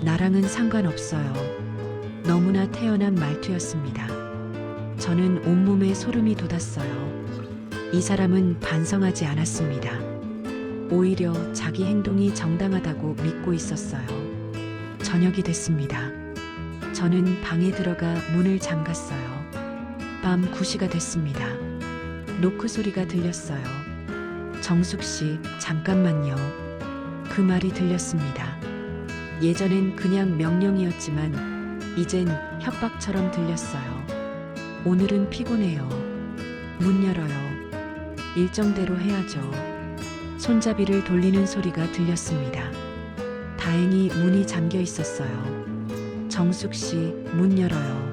나랑은 상관없어요. 너무나 태연한 말투였습니다. 저는 온몸에 소름이 돋았어요. 이 사람은 반성하지 않았습니다. 오히려 자기 행동이 정당하다고 믿고 있었어요. 저녁이 됐습니다. 저는 방에 들어가 문을 잠갔어요. 밤 9시가 됐습니다. 노크 소리가 들렸어요. 정숙 씨, 잠깐만요. 그 말이 들렸습니다. 예전엔 그냥 명령이었지만 이젠 협박처럼 들렸어요. 오늘은 피곤해요. 문 열어요. 일정대로 해야죠. 손잡이를 돌리는 소리가 들렸습니다. 다행히 문이 잠겨 있었어요. 정숙 씨, 문 열어요.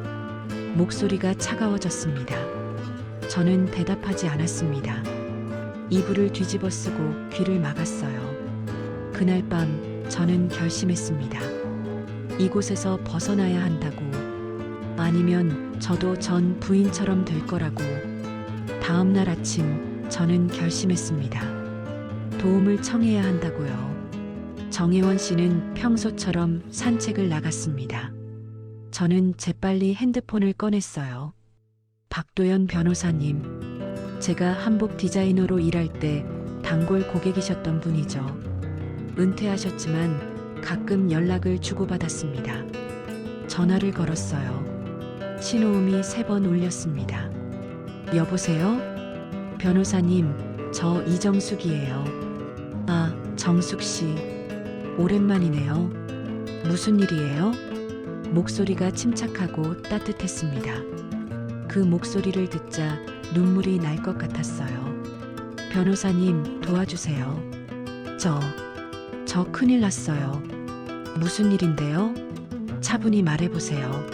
목소리가 차가워졌습니다. 저는 대답하지 않았습니다. 이불을 뒤집어 쓰고 귀를 막았어요. 그날 밤 저는 결심했습니다. 이곳에서 벗어나야 한다고. 아니면 저도 전 부인처럼 될 거라고. 다음 날 아침 저는 결심했습니다. 도움을 청해야 한다고요. 정혜원 씨는 평소처럼 산책을 나갔습니다. 저는 재빨리 핸드폰을 꺼냈어요. 박도연 변호사님, 제가 한복 디자이너로 일할 때 단골 고객이셨던 분이죠. 은퇴하셨지만 가끔 연락을 주고받았습니다. 전화를 걸었어요. 신호음이 3번 울렸습니다. 여보세요? 변호사님, 저 이정숙이에요. 아, 정숙 씨. 오랜만이네요. 무슨 일이에요? 목소리가 침착하고 따뜻했습니다. 그 목소리를 듣자 눈물이 날 것 같았어요. 변호사님, 도와주세요. 저 큰일 났어요. 무슨 일인데요? 차분히 말해보세요.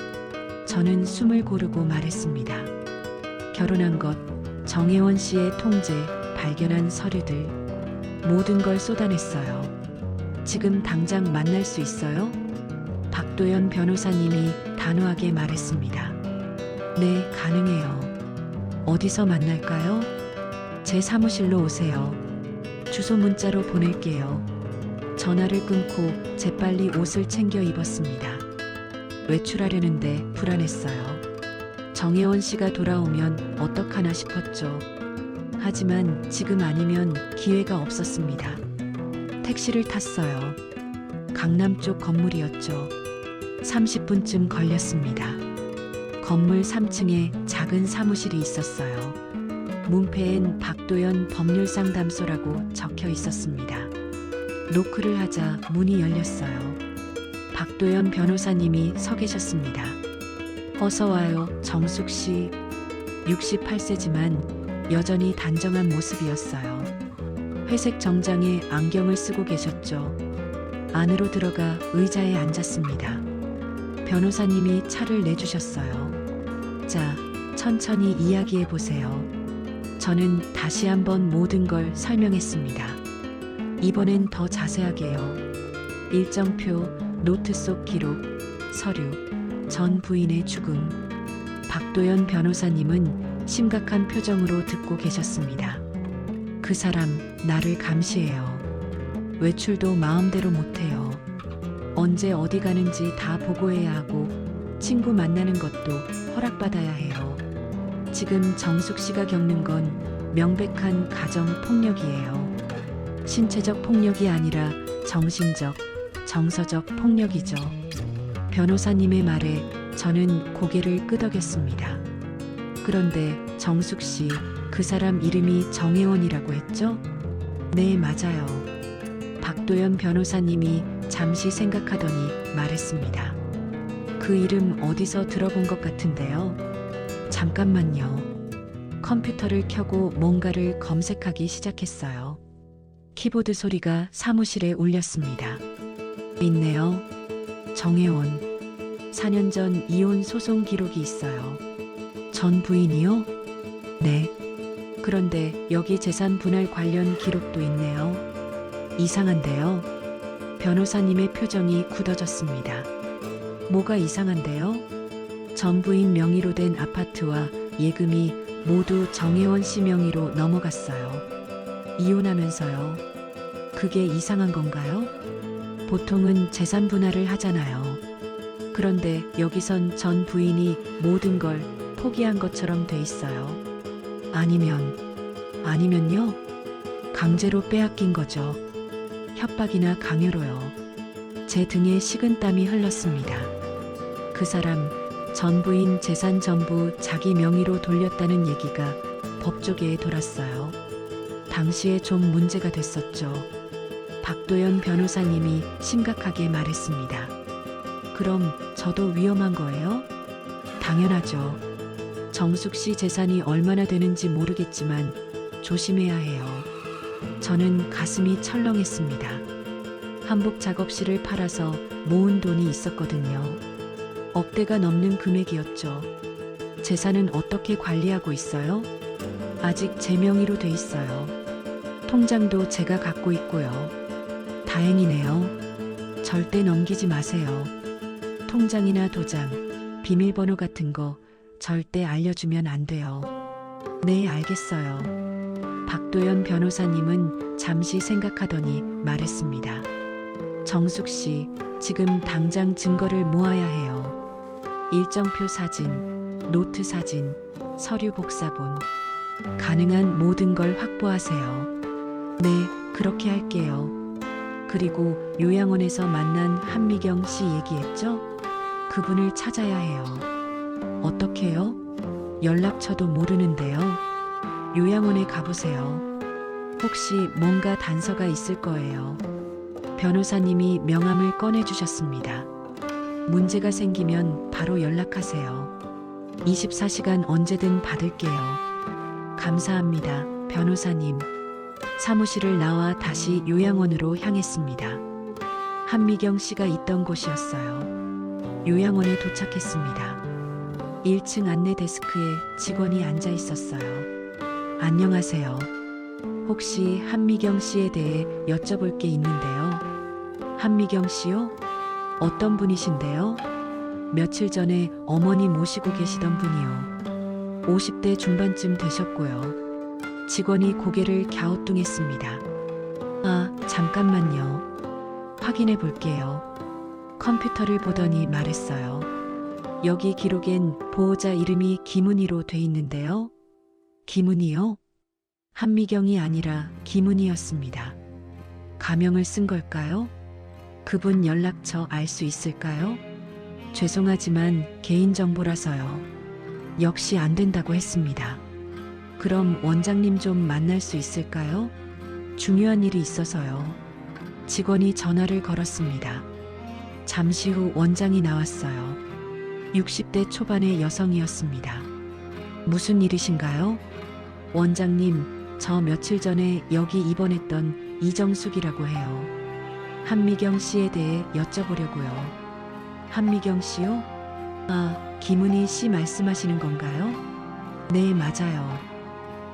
저는 숨을 고르고 말했습니다. 결혼한 것, 정혜원 씨의 통제, 발견한 서류들, 모든 걸 쏟아냈어요. 지금 당장 만날 수 있어요? 박도연 변호사님이 단호하게 말했습니다. 네, 가능해요. 어디서 만날까요? 제 사무실로 오세요. 주소 문자로 보낼게요. 전화를 끊고 재빨리 옷을 챙겨 입었습니다. 외출하려는데 불안했어요. 정혜원 씨가 돌아오면 어떡하나 싶었죠. 하지만 지금 아니면 기회가 없었습니다. 택시를 탔어요. 강남 쪽 건물이었죠. 30분쯤 걸렸습니다. 건물 3층에 작은 사무실이 있었어요. 문패엔 박도연 법률상담소라고 적혀 있었습니다. 노크를 하자 문이 열렸어요. 박도연 변호사님이 서 계셨습니다. 어서 와요, 정숙 씨. 68세지만 여전히 단정한 모습이었어요. 회색 정장에 안경을 쓰고 계셨죠. 안으로 들어가 의자에 앉았습니다. 변호사님이 차를 내주셨어요. 자, 천천히 이야기해 보세요. 저는 다시 한번 모든 걸 설명했습니다. 이번엔 더 자세하게요. 일정표, 노트 속 기록, 서류, 전 부인의 죽음. 박도연 변호사님은 심각한 표정으로 듣고 계셨습니다. 그 사람 나를 감시해요. 외출도 마음대로 못해요. 언제 어디 가는지 다 보고해야 하고 친구 만나는 것도 허락받아야 해요. 지금 정숙 씨가 겪는 건 명백한 가정 폭력이에요. 신체적 폭력이 아니라 정신적, 정서적 폭력이죠. 변호사님의 말에 저는 고개를 끄덕였습니다. 그런데 정숙 씨, 그 사람 이름이 정혜원이라고 했죠? 네, 맞아요. 박도연 변호사님이 잠시 생각하더니 말했습니다. 그 이름 어디서 들어본 것 같은데요. 잠깐만요. 컴퓨터를 켜고 뭔가를 검색하기 시작했어요. 키보드 소리가 사무실에 울렸습니다. 있네요. 정혜원. 4년 전 이혼 소송 기록이 있어요. 전 부인이요? 네. 그런데 여기 재산 분할 관련 기록도 있네요. 이상한데요. 변호사님의 표정이 굳어졌습니다. 뭐가 이상한데요? 전 부인 명의로 된 아파트와 예금이 모두 정혜원 씨 명의로 넘어갔어요. 이혼하면서요. 그게 이상한 건가요? 보통은 재산 분할을 하잖아요. 그런데 여기선 전 부인이 모든 걸 포기한 것처럼 돼 있어요. 아니면요? 강제로 빼앗긴 거죠. 협박이나 강요로요. 제 등에 식은땀이 흘렀습니다. 그 사람 전 부인 재산 전부 자기 명의로 돌렸다는 얘기가 법조계에 돌았어요. 당시에 좀 문제가 됐었죠. 박도연 변호사님이 심각하게 말했습니다. 그럼 저도 위험한 거예요? 당연하죠. 정숙 씨 재산이 얼마나 되는지 모르겠지만 조심해야 해요. 저는 가슴이 철렁했습니다. 한복 작업실을 팔아서 모은 돈이 있었거든요. 억대가 넘는 금액이었죠. 재산은 어떻게 관리하고 있어요? 아직 제 명의로 돼 있어요. 통장도 제가 갖고 있고요. 다행이네요. 절대 넘기지 마세요. 통장이나 도장, 비밀번호 같은 거 절대 알려주면 안 돼요. 네, 알겠어요. 박도연 변호사님은 잠시 생각하더니 말했습니다. 정숙 씨, 지금 당장 증거를 모아야 해요. 일정표 사진, 노트 사진, 서류 복사본, 가능한 모든 걸 확보하세요. 네, 그렇게 할게요. 그리고 요양원에서 만난 한미경 씨 얘기했죠? 그분을 찾아야 해요. 어떻게요? 연락처도 모르는데요. 요양원에 가보세요. 혹시 뭔가 단서가 있을 거예요. 변호사님이 명함을 꺼내주셨습니다. 문제가 생기면 바로 연락하세요. 24시간 언제든 받을게요. 감사합니다, 변호사님. 사무실을 나와 다시 요양원으로 향했습니다. 한미경 씨가 있던 곳이었어요. 요양원에 도착했습니다. 1층 안내 데스크에 직원이 앉아 있었어요. 안녕하세요. 혹시 한미경 씨에 대해 여쭤볼 게 있는데요. 한미경 씨요? 어떤 분이신데요? 며칠 전에 어머니 모시고 계시던 분이요. 50대 중반쯤 되셨고요. 직원이 고개를 갸우뚱했습니다. 아, 잠깐만요. 확인해 볼게요. 컴퓨터를 보더니 말했어요. 여기 기록엔 보호자 이름이 김은희로 돼 있는데요. 김은희요? 한미경이 아니라 김은희였습니다. 가명을 쓴 걸까요? 그분 연락처 알 수 있을까요? 죄송하지만 개인정보라서요. 역시 안 된다고 했습니다. 그럼 원장님 좀 만날 수 있을까요? 중요한 일이 있어서요. 직원이 전화를 걸었습니다. 잠시 후 원장이 나왔어요. 60대 초반의 여성이었습니다. 무슨 일이신가요? 원장님, 저 며칠 전에 여기 입원했던 이정숙이라고 해요. 한미경 씨에 대해 여쭤보려고요. 한미경 씨요? 아, 김은희 씨 말씀하시는 건가요? 네, 맞아요.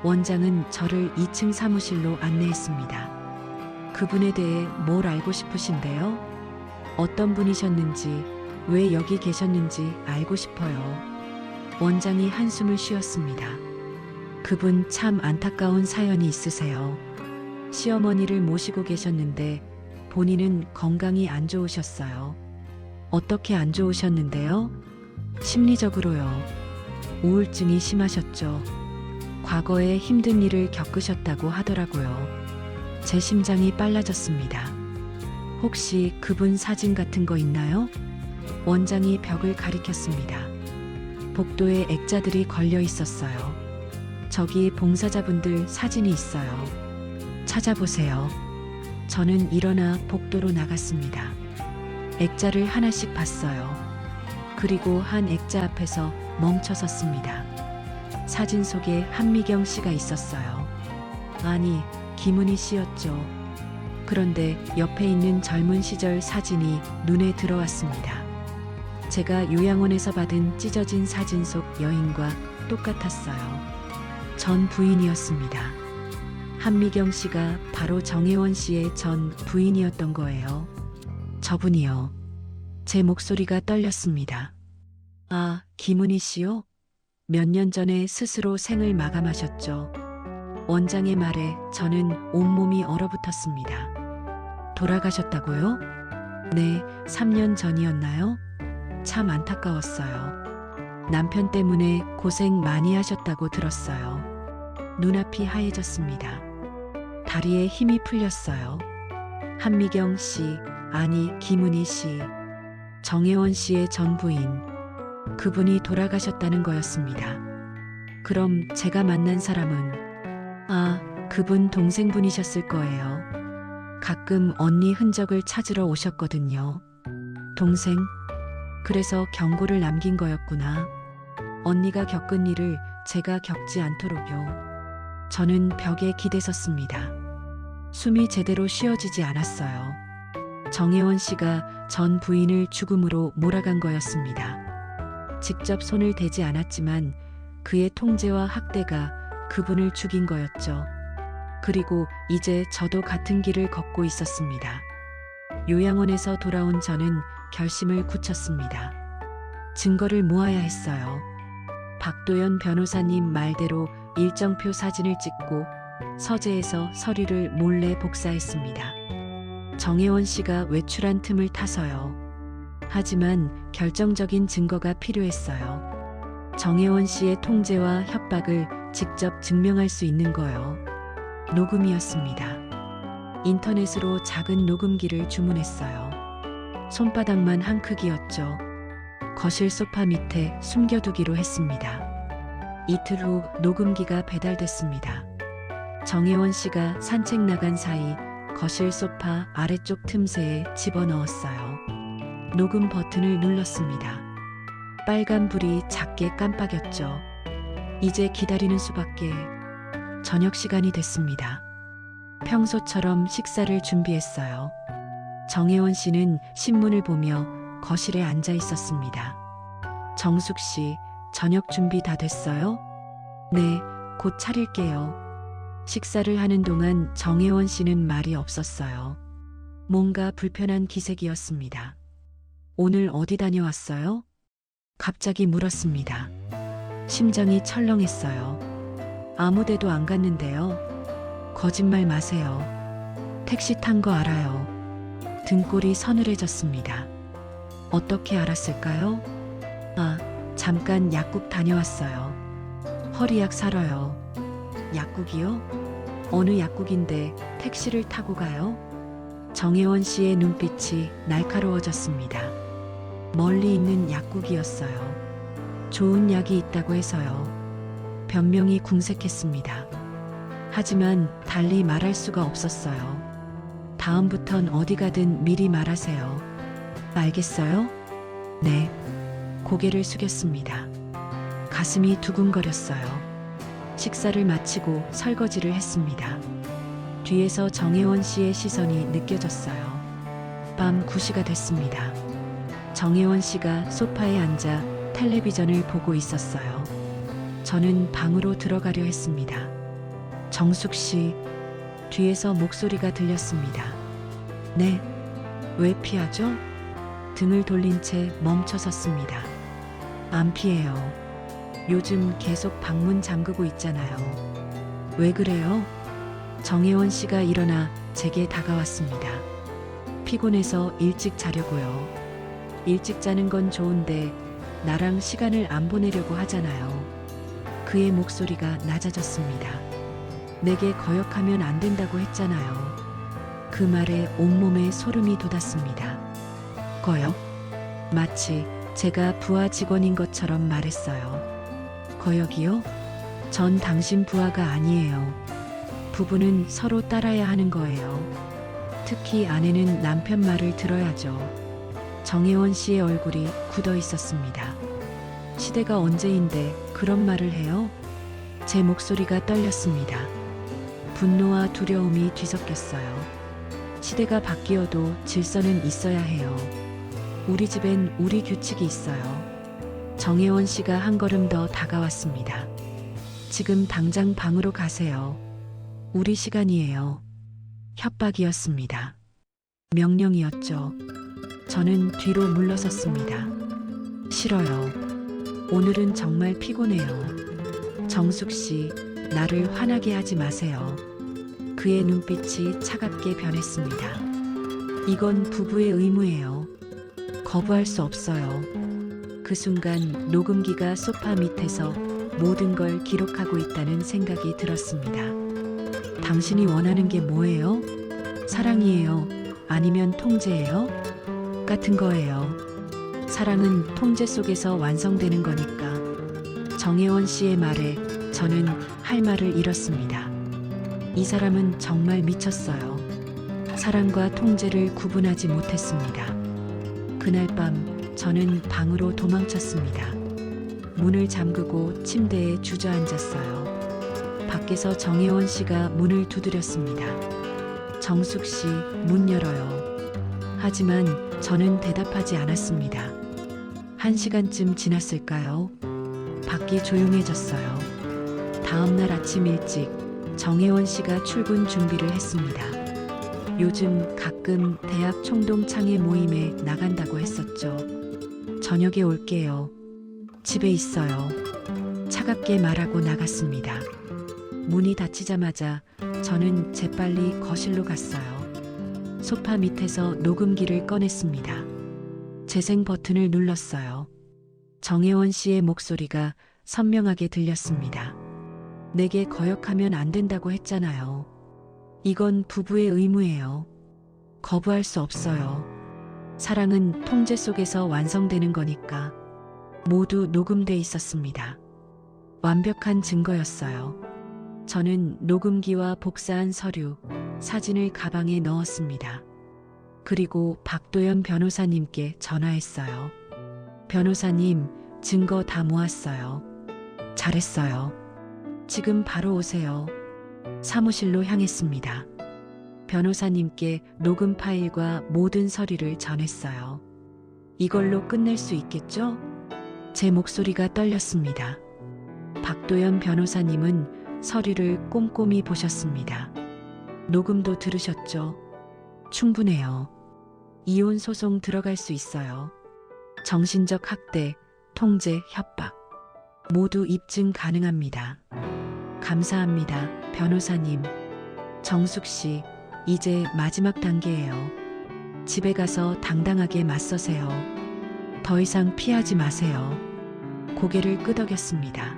원장은 저를 2층 사무실로 안내했습니다. 그분에 대해 뭘 알고 싶으신데요? 어떤 분이셨는지, 왜 여기 계셨는지 알고 싶어요. 원장이 한숨을 쉬었습니다. 그분 참 안타까운 사연이 있으세요. 시어머니를 모시고 계셨는데 본인은 건강이 안 좋으셨어요. 어떻게 안 좋으셨는데요? 심리적으로요. 우울증이 심하셨죠. 과거에 힘든 일을 겪으셨다고 하더라고요. 제 심장이 빨라졌습니다. 혹시 그분 사진 같은 거 있나요? 원장이 벽을 가리켰습니다. 복도에 액자들이 걸려 있었어요. 저기 봉사자분들 사진이 있어요. 찾아보세요. 저는 일어나 복도로 나갔습니다. 액자를 하나씩 봤어요. 그리고 한 액자 앞에서 멈춰 섰습니다. 사진 속에 한미경 씨가 있었어요. 아니, 김은희 씨였죠. 그런데 옆에 있는 젊은 시절 사진이 눈에 들어왔습니다. 제가 요양원에서 받은 찢어진 사진 속 여인과 똑같았어요. 전 부인이었습니다. 한미경 씨가 바로 정혜원 씨의 전 부인이었던 거예요. 저분이요. 제 목소리가 떨렸습니다. 아, 김은희 씨요? 몇 년 전에 스스로 생을 마감하셨죠. 원장의 말에 저는 온몸이 얼어붙었습니다. 돌아가셨다고요? 네, 3년 전이었나요? 참 안타까웠어요. 남편 때문에 고생 많이 하셨다고 들었어요. 눈앞이 하얘졌습니다. 다리에 힘이 풀렸어요. 한미경 씨, 아니 김은희 씨, 정혜원 씨의 전 부인, 그분이 돌아가셨다는 거였습니다. 그럼 제가 만난 사람은, 아, 그분 동생분이셨을 거예요. 가끔 언니 흔적을 찾으러 오셨거든요. 동생? 그래서 경고를 남긴 거였구나. 언니가 겪은 일을 제가 겪지 않도록요. 저는 벽에 기대섰습니다. 숨이 제대로 쉬어지지 않았어요. 정혜원 씨가 전 부인을 죽음으로 몰아간 거였습니다. 직접 손을 대지 않았지만 그의 통제와 학대가 그분을 죽인 거였죠. 그리고 이제 저도 같은 길을 걷고 있었습니다. 요양원에서 돌아온 저는 결심을 굳혔습니다. 증거를 모아야 했어요. 박도연 변호사님 말대로 일정표 사진을 찍고 서재에서 서류를 몰래 복사했습니다. 정혜원 씨가 외출한 틈을 타서요. 하지만 결정적인 증거가 필요했어요. 정혜원 씨의 통제와 협박을 직접 증명할 수 있는 거요. 녹음이었습니다. 인터넷으로 작은 녹음기를 주문했어요. 손바닥만 한 크기였죠. 거실 소파 밑에 숨겨두기로 했습니다. 이틀 후 녹음기가 배달됐습니다. 정혜원 씨가 산책 나간 사이 거실 소파 아래쪽 틈새에 집어넣었어요. 녹음 버튼을 눌렀습니다. 빨간 불이 작게 깜빡였죠. 이제 기다리는 수밖에. 저녁 시간이 됐습니다. 평소처럼 식사를 준비했어요. 정혜원 씨는 신문을 보며 거실에 앉아 있었습니다. 정숙 씨, 저녁 준비 다 됐어요? 네, 곧 차릴게요. 식사를 하는 동안 정혜원 씨는 말이 없었어요. 뭔가 불편한 기색이었습니다. 오늘 어디 다녀왔어요? 갑자기 물었습니다. 심장이 철렁했어요. 아무 데도 안 갔는데요. 거짓말 마세요. 택시 탄 거 알아요. 등골이 서늘해졌습니다. 어떻게 알았을까요? 아, 잠깐 약국 다녀왔어요. 허리약 사러요. 약국이요? 어느 약국인데 택시를 타고 가요? 정혜원 씨의 눈빛이 날카로워졌습니다. 멀리 있는 약국이었어요. 좋은 약이 있다고 해서요. 변명이 궁색했습니다. 하지만 달리 말할 수가 없었어요. 다음부턴 어디 가든 미리 말하세요. 알겠어요? 네. 고개를 숙였습니다. 가슴이 두근거렸어요. 식사를 마치고 설거지를 했습니다. 뒤에서 정혜원 씨의 시선이 느껴졌어요. 밤 9시가 됐습니다. 정혜원 씨가 소파에 앉아 텔레비전을 보고 있었어요. 저는 방으로 들어가려 했습니다. 정숙 씨, 뒤에서 목소리가 들렸습니다. 네, 왜 피하죠? 등을 돌린 채 멈춰 섰습니다. 안 피해요. 요즘 계속 방문 잠그고 있잖아요. 왜 그래요? 정혜원 씨가 일어나 제게 다가왔습니다. 피곤해서 일찍 자려고요. 일찍 자는 건 좋은데 나랑 시간을 안 보내려고 하잖아요. 그의 목소리가 낮아졌습니다. 내게 거역하면 안 된다고 했잖아요. 그 말에 온몸에 소름이 돋았습니다. 거역? 마치 제가 부하 직원인 것처럼 말했어요. 거역이요? 전 당신 부하가 아니에요. 부부는 서로 따라야 하는 거예요. 특히 아내는 남편 말을 들어야죠. 정혜원 씨의 얼굴이 굳어 있었습니다. 시대가 언제인데 그런 말을 해요? 제 목소리가 떨렸습니다. 분노와 두려움이 뒤섞였어요. 시대가 바뀌어도 질서는 있어야 해요. 우리 집엔 우리 규칙이 있어요. 정혜원 씨가 한 걸음 더 다가왔습니다. 지금 당장 방으로 가세요. 우리 시간이에요. 협박이었습니다. 명령이었죠. 저는 뒤로 물러섰습니다. 싫어요. 오늘은 정말 피곤해요. 정숙 씨, 나를 화나게 하지 마세요. 그의 눈빛이 차갑게 변했습니다. 이건 부부의 의무예요. 거부할 수 없어요. 그 순간 녹음기가 소파 밑에서 모든 걸 기록하고 있다는 생각이 들었습니다. 당신이 원하는 게 뭐예요? 사랑이에요? 아니면 통제예요? 같은 거예요. 사랑은 통제 속에서 완성되는 거니까. 정혜원 씨의 말에 저는 할 말을 잃었습니다. 이 사람은 정말 미쳤어요. 사랑과 통제를 구분하지 못했습니다. 그날 밤 저는 방으로 도망쳤습니다. 문을 잠그고 침대에 주저앉았어요. 밖에서 정혜원 씨가 문을 두드렸습니다. 정숙 씨, 문 열어요. 하지만 저는 대답하지 않았습니다. 1시간쯤 지났을까요? 밖이 조용해졌어요. 다음 날 아침 일찍 정혜원 씨가 출근 준비를 했습니다. 요즘 가끔 대학 총동창회 모임에 나간다고 했었죠. 저녁에 올게요. 집에 있어요. 차갑게 말하고 나갔습니다. 문이 닫히자마자 저는 재빨리 거실로 갔어요. 소파 밑에서 녹음기를 꺼냈습니다. 재생 버튼을 눌렀어요. 정혜원 씨의 목소리가 선명하게 들렸습니다. 내게 거역하면 안 된다고 했잖아요. 이건 부부의 의무예요. 거부할 수 없어요. 사랑은 통제 속에서 완성되는 거니까. 모두 녹음돼 있었습니다. 완벽한 증거였어요. 저는 녹음기와 복사한 서류, 사진을 가방에 넣었습니다. 그리고 박도연 변호사님께 전화했어요. 변호사님, 증거 다 모았어요. 잘했어요. 지금 바로 오세요. 사무실로 향했습니다. 변호사님께 녹음 파일과 모든 서류를 전했어요. 이걸로 끝낼 수 있겠죠? 제 목소리가 떨렸습니다. 박도연 변호사님은 서류를 꼼꼼히 보셨습니다. 녹음도 들으셨죠? 충분해요. 이혼 소송 들어갈 수 있어요. 정신적 학대, 통제, 협박. 모두 입증 가능합니다. 감사합니다, 변호사님. 정숙 씨, 이제 마지막 단계예요. 집에 가서 당당하게 맞서세요. 더 이상 피하지 마세요. 고개를 끄덕였습니다.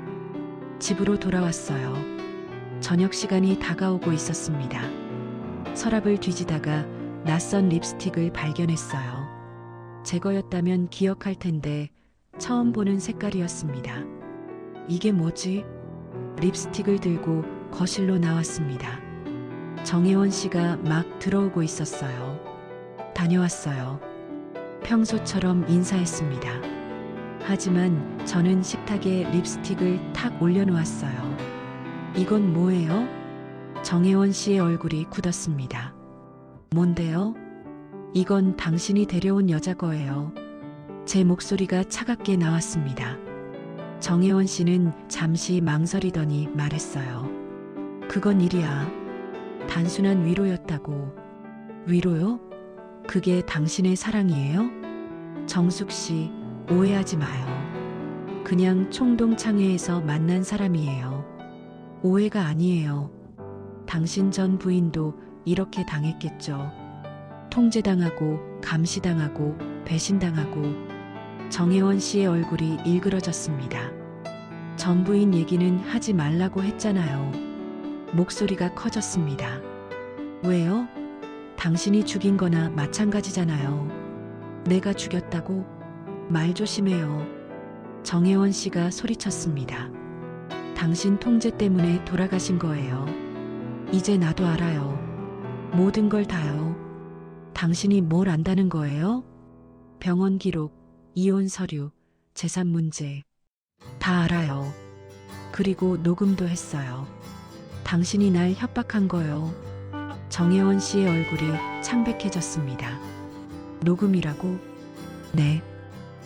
집으로 돌아왔어요. 저녁 시간이 다가오고 있었습니다. 서랍을 뒤지다가 낯선 립스틱을 발견했어요. 제 거였다면 기억할 텐데 처음 보는 색깔이었습니다. 이게 뭐지? 립스틱을 들고 거실로 나왔습니다. 정혜원 씨가 막 들어오고 있었어요. 다녀왔어요. 평소처럼 인사했습니다. 하지만 저는 식탁에 립스틱을 탁 올려놓았어요. 이건 뭐예요? 정혜원 씨의 얼굴이 굳었습니다. 뭔데요? 이건 당신이 데려온 여자 거예요. 제 목소리가 차갑게 나왔습니다. 정혜원 씨는 잠시 망설이더니 말했어요. 그건 일이야. 단순한 위로였다고. 위로요? 그게 당신의 사랑이에요? 정숙 씨, 오해하지 마요. 그냥 총동창회에서 만난 사람이에요. 오해가 아니에요. 당신 전 부인도 이렇게 당했겠죠. 통제당하고, 감시당하고, 배신당하고. 정혜원 씨의 얼굴이 일그러졌습니다. 전 부인 얘기는 하지 말라고 했잖아요. 목소리가 커졌습니다. 왜요? 당신이 죽인 거나 마찬가지잖아요. 내가 죽였다고? 말 조심해요. 정혜원 씨가 소리쳤습니다. 당신 통제 때문에 돌아가신 거예요. 이제 나도 알아요. 모든 걸 다요. 당신이 뭘 안다는 거예요? 병원 기록, 이혼 서류, 재산 문제. 다 알아요. 그리고 녹음도 했어요. 당신이 날 협박한 거요. 정혜원 씨의 얼굴이 창백해졌습니다. 녹음이라고? 네.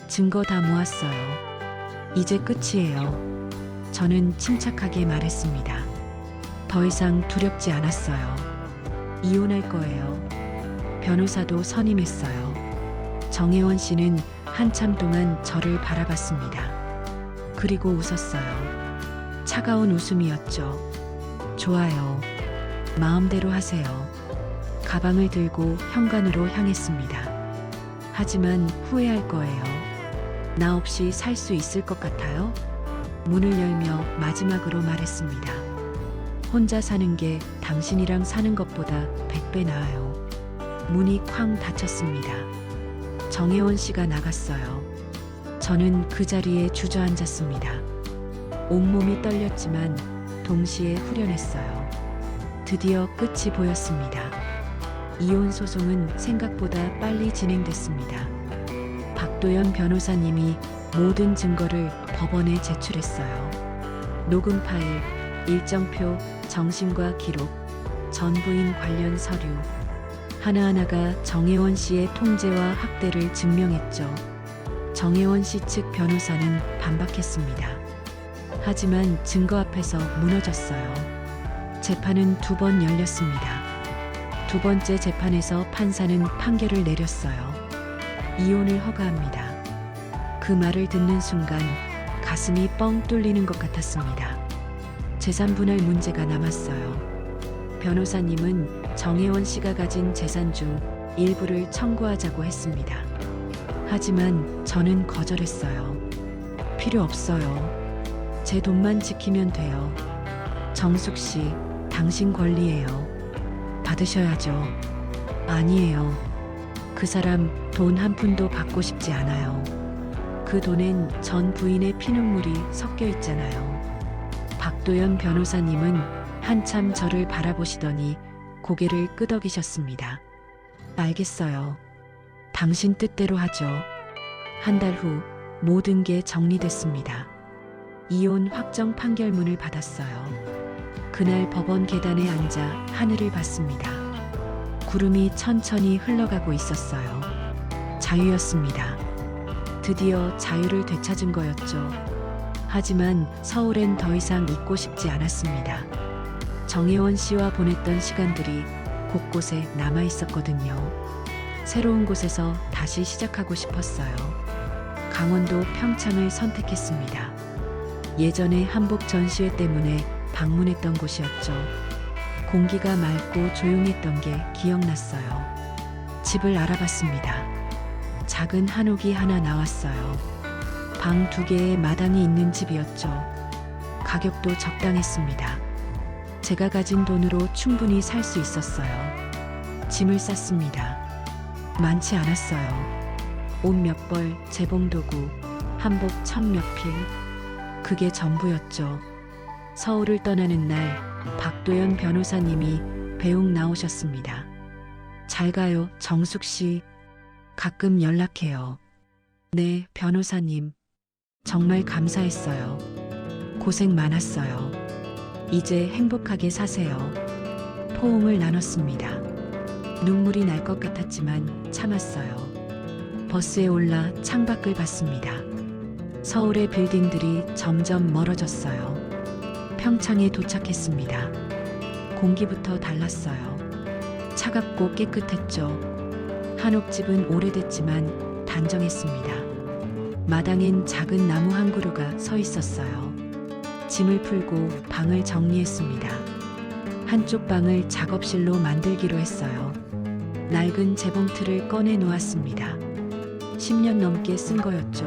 증거 다 모았어요. 이제 끝이에요. 저는 침착하게 말했습니다. 더 이상 두렵지 않았어요. 이혼할 거예요. 변호사도 선임했어요. 정혜원 씨는 한참 동안 저를 바라봤습니다. 그리고 웃었어요. 차가운 웃음이었죠. 좋아요. 마음대로 하세요. 가방을 들고 현관으로 향했습니다. 하지만 후회할 거예요. 나 없이 살 수 있을 것 같아요? 문을 열며 마지막으로 말했습니다. 혼자 사는 게 당신이랑 사는 것보다 100배 나아요. 문이 쾅 닫혔습니다. 정혜원 씨가 나갔어요. 저는 그 자리에 주저앉았습니다. 온몸이 떨렸지만 동시에 후련했어요. 드디어 끝이 보였습니다. 이혼 소송은 생각보다 빨리 진행됐습니다. 박도연 변호사님이 모든 증거를 법원에 제출했어요. 녹음 파일, 일정표, 정신과 기록, 전 부인 관련 서류. 하나하나가 정혜원 씨의 통제와 학대를 증명했죠. 정혜원 씨 측 변호사는 반박했습니다. 하지만 증거 앞에서 무너졌어요. 재판은 2번 열렸습니다. 2번째 재판에서 판사는 판결을 내렸어요. 이혼을 허가합니다. 그 말을 듣는 순간 가슴이 뻥 뚫리는 것 같았습니다. 재산 분할 문제가 남았어요. 변호사님은 정혜원 씨가 가진 재산 중 일부를 청구하자고 했습니다. 하지만 저는 거절했어요. 필요 없어요. 제 돈만 지키면 돼요. 정숙 씨, 당신 권리예요. 받으셔야죠. 아니에요. 그 사람 돈 한 푼도 받고 싶지 않아요. 그 돈엔 전 부인의 피눈물이 섞여 있잖아요. 박도연 변호사님은 한참 저를 바라보시더니 고개를 끄덕이셨습니다. 알겠어요. 당신 뜻대로 하죠. 한 달 후 모든 게 정리됐습니다. 이혼 확정 판결문을 받았어요. 그날 법원 계단에 앉아 하늘을 봤습니다. 구름이 천천히 흘러가고 있었어요. 자유였습니다. 드디어 자유를 되찾은 거였죠. 하지만 서울엔 더 이상 있고 싶지 않았습니다. 정혜원 씨와 보냈던 시간들이 곳곳에 남아 있었거든요. 새로운 곳에서 다시 시작하고 싶었어요. 강원도 평창을 선택했습니다. 예전에 한복 전시회 때문에 방문했던 곳이었죠. 공기가 맑고 조용했던 게 기억났어요. 집을 알아봤습니다. 작은 한옥이 하나 나왔어요. 방 2개에 마당이 있는 집이었죠. 가격도 적당했습니다. 제가 가진 돈으로 충분히 살 수 있었어요. 짐을 쌌습니다. 많지 않았어요. 옷 몇 벌, 재봉 도구, 한복 1000몇 필. 그게 전부였죠. 서울을 떠나는 날 박도연 변호사님이 배웅 나오셨습니다. 잘 가요, 정숙 씨. 가끔 연락해요. 네, 변호사님. 정말 감사했어요. 고생 많았어요. 이제 행복하게 사세요. 포옹을 나눴습니다. 눈물이 날 것 같았지만 참았어요. 버스에 올라 창밖을 봤습니다. 서울의 빌딩들이 점점 멀어졌어요. 평창에 도착했습니다. 공기부터 달랐어요. 차갑고 깨끗했죠. 한옥집은 오래됐지만 단정했습니다. 마당엔 작은 나무 한 그루가 서 있었어요. 짐을 풀고 방을 정리했습니다. 한쪽 방을 작업실로 만들기로 했어요. 낡은 재봉틀을 꺼내 놓았습니다. 10년 넘게 쓴 거였죠.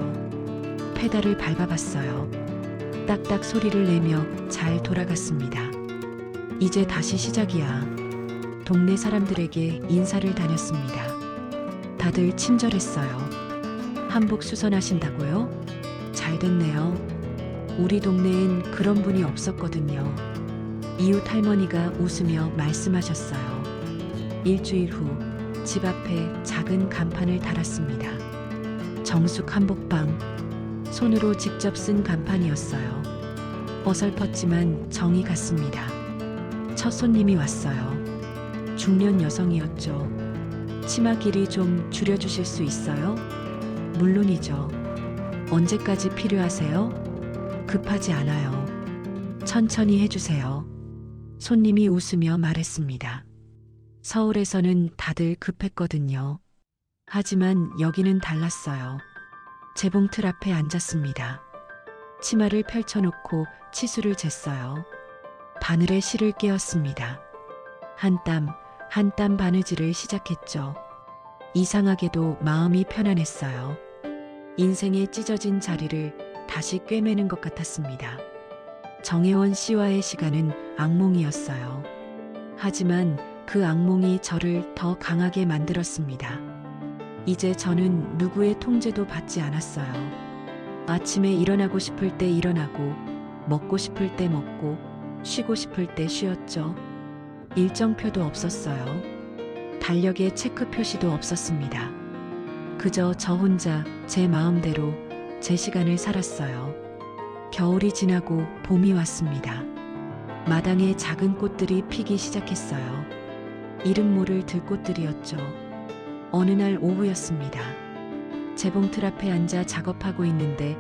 페달을 밟아봤어요. 딱딱 소리를 내며 잘 돌아갔습니다. 이제 다시 시작이야. 동네 사람들에게 인사를 다녔습니다. 다들 친절했어요. 한복 수선하신다고요? 잘 됐네요. 우리 동네엔 그런 분이 없었거든요. 이웃 할머니가 웃으며 말씀하셨어요. 일주일 후 집 앞에 작은 간판을 달았습니다. 정숙 한복방. 손으로 직접 쓴 간판이었어요. 어설펐지만 정이 갔습니다. 첫 손님이 왔어요. 중년 여성이었죠. 치마 길이 좀 줄여주실 수 있어요? 물론이죠. 언제까지 필요하세요? 급하지 않아요. 천천히 해주세요. 손님이 웃으며 말했습니다. 서울에서는 다들 급했거든요. 하지만 여기는 달랐어요. 재봉틀 앞에 앉았습니다. 치마를 펼쳐놓고 치수를 쟀어요. 바늘에 실을 끼웠습니다. 한 땀 바느질을 시작했죠. 이상하게도 마음이 편안했어요. 인생의 찢어진 자리를 다시 꿰매는 것 같았습니다. 정혜원 씨와의 시간은 악몽이었어요. 하지만 그 악몽이 저를 더 강하게 만들었습니다. 이제 저는 누구의 통제도 받지 않았어요. 아침에 일어나고 싶을 때 일어나고, 먹고 싶을 때 먹고, 쉬고 싶을 때 쉬었죠. 일정표도 없었어요. 달력에 체크 표시도 없었습니다. 그저 저 혼자 제 마음대로 제 시간을 살았어요. 겨울이 지나고 봄이 왔습니다. 마당에 작은 꽃들이 피기 시작했어요. 이름 모를 들꽃들이었죠. 어느 날 오후였습니다. 재봉틀 앞에 앉아 작업하고 있는데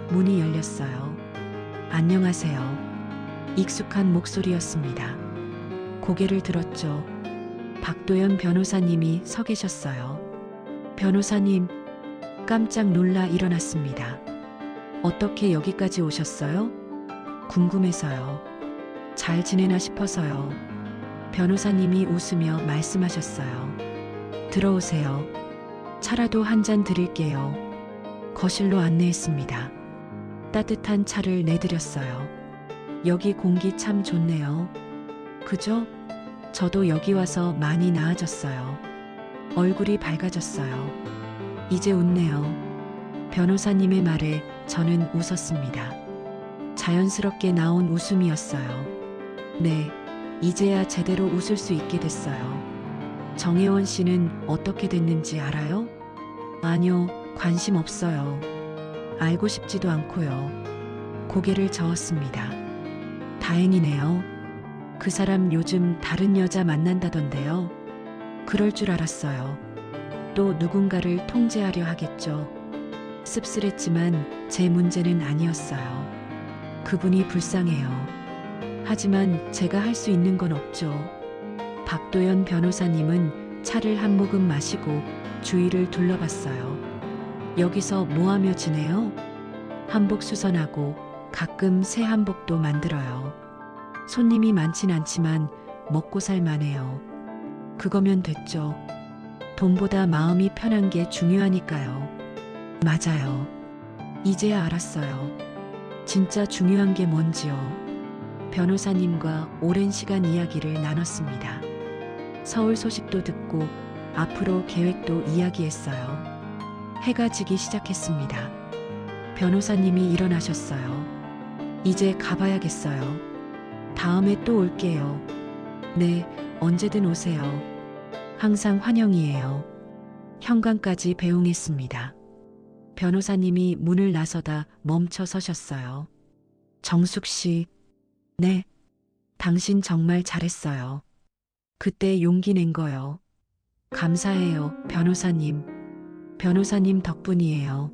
문이 열렸어요. 안녕하세요. 익숙한 목소리였습니다. 고개를 들었죠. 박도연 변호사님이 서 계셨어요. 변호사님, 깜짝 놀라 일어났습니다. 어떻게 여기까지 오셨어요? 궁금해서요. 잘 지내나 싶어서요. 변호사님이 웃으며 말씀하셨어요. 들어오세요. 차라도 한 잔 드릴게요. 거실로 안내했습니다. 따뜻한 차를 내드렸어요. 여기 공기 참 좋네요. 그죠? 저도 여기 와서 많이 나아졌어요. 얼굴이 밝아졌어요. 이제 웃네요. 변호사님의 말에 저는 웃었습니다. 자연스럽게 나온 웃음이었어요. 네, 이제야 제대로 웃을 수 있게 됐어요. 정혜원 씨는 어떻게 됐는지 알아요? 아니요, 관심 없어요. 알고 싶지도 않고요. 고개를 저었습니다. 다행이네요. 그 사람 요즘 다른 여자 만난다던데요. 그럴 줄 알았어요. 또 누군가를 통제하려 하겠죠. 씁쓸했지만 제 문제는 아니었어요. 그분이 불쌍해요. 하지만 제가 할 수 있는 건 없죠. 박도연 변호사님은 차를 한 모금 마시고 주위를 둘러봤어요. 여기서 뭐 하며 지내요? 한복 수선하고 가끔 새 한복도 만들어요. 손님이 많진 않지만 먹고 살만해요. 그거면 됐죠. 돈보다 마음이 편한 게 중요하니까요. 맞아요. 이제야 알았어요. 진짜 중요한 게 뭔지요. 변호사님과 오랜 시간 이야기를 나눴습니다. 서울 소식도 듣고 앞으로 계획도 이야기했어요. 해가 지기 시작했습니다. 변호사님이 일어나셨어요. 이제 가봐야겠어요. 다음에 또 올게요. 네, 언제든 오세요. 항상 환영이에요. 현관까지 배웅했습니다. 변호사님이 문을 나서다 멈춰 서셨어요. 정숙 씨, 네, 당신 정말 잘했어요. 그때 용기 낸 거요. 감사해요, 변호사님. 변호사님 덕분이에요.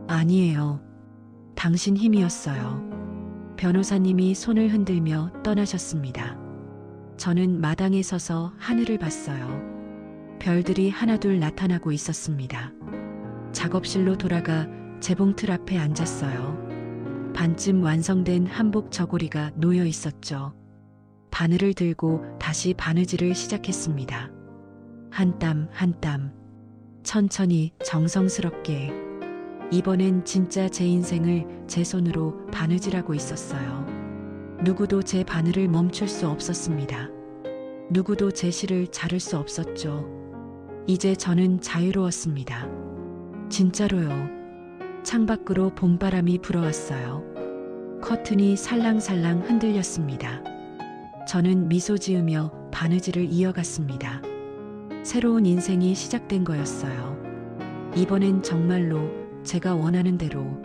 아니에요. 당신 힘이었어요. 변호사님이 손을 흔들며 떠나셨습니다. 저는 마당에 서서 하늘을 봤어요. 별들이 하나둘 나타나고 있었습니다. 작업실로 돌아가 재봉틀 앞에 앉았어요. 반쯤 완성된 한복 저고리가 놓여 있었죠. 바늘을 들고 다시 바느질을 시작했습니다. 한 땀 한 땀, 천천히 정성스럽게. 이번엔 진짜 제 인생을 제 손으로 바느질하고 있었어요. 누구도 제 바늘을 멈출 수 없었습니다. 누구도 제 실을 자를 수 없었죠. 이제 저는 자유로웠습니다. 진짜로요. 창밖으로 봄바람이 불어왔어요. 커튼이 살랑살랑 흔들렸습니다. 저는 미소 지으며 바느질을 이어갔습니다. 새로운 인생이 시작된 거였어요. 이번엔 정말로 제가 원하는 대로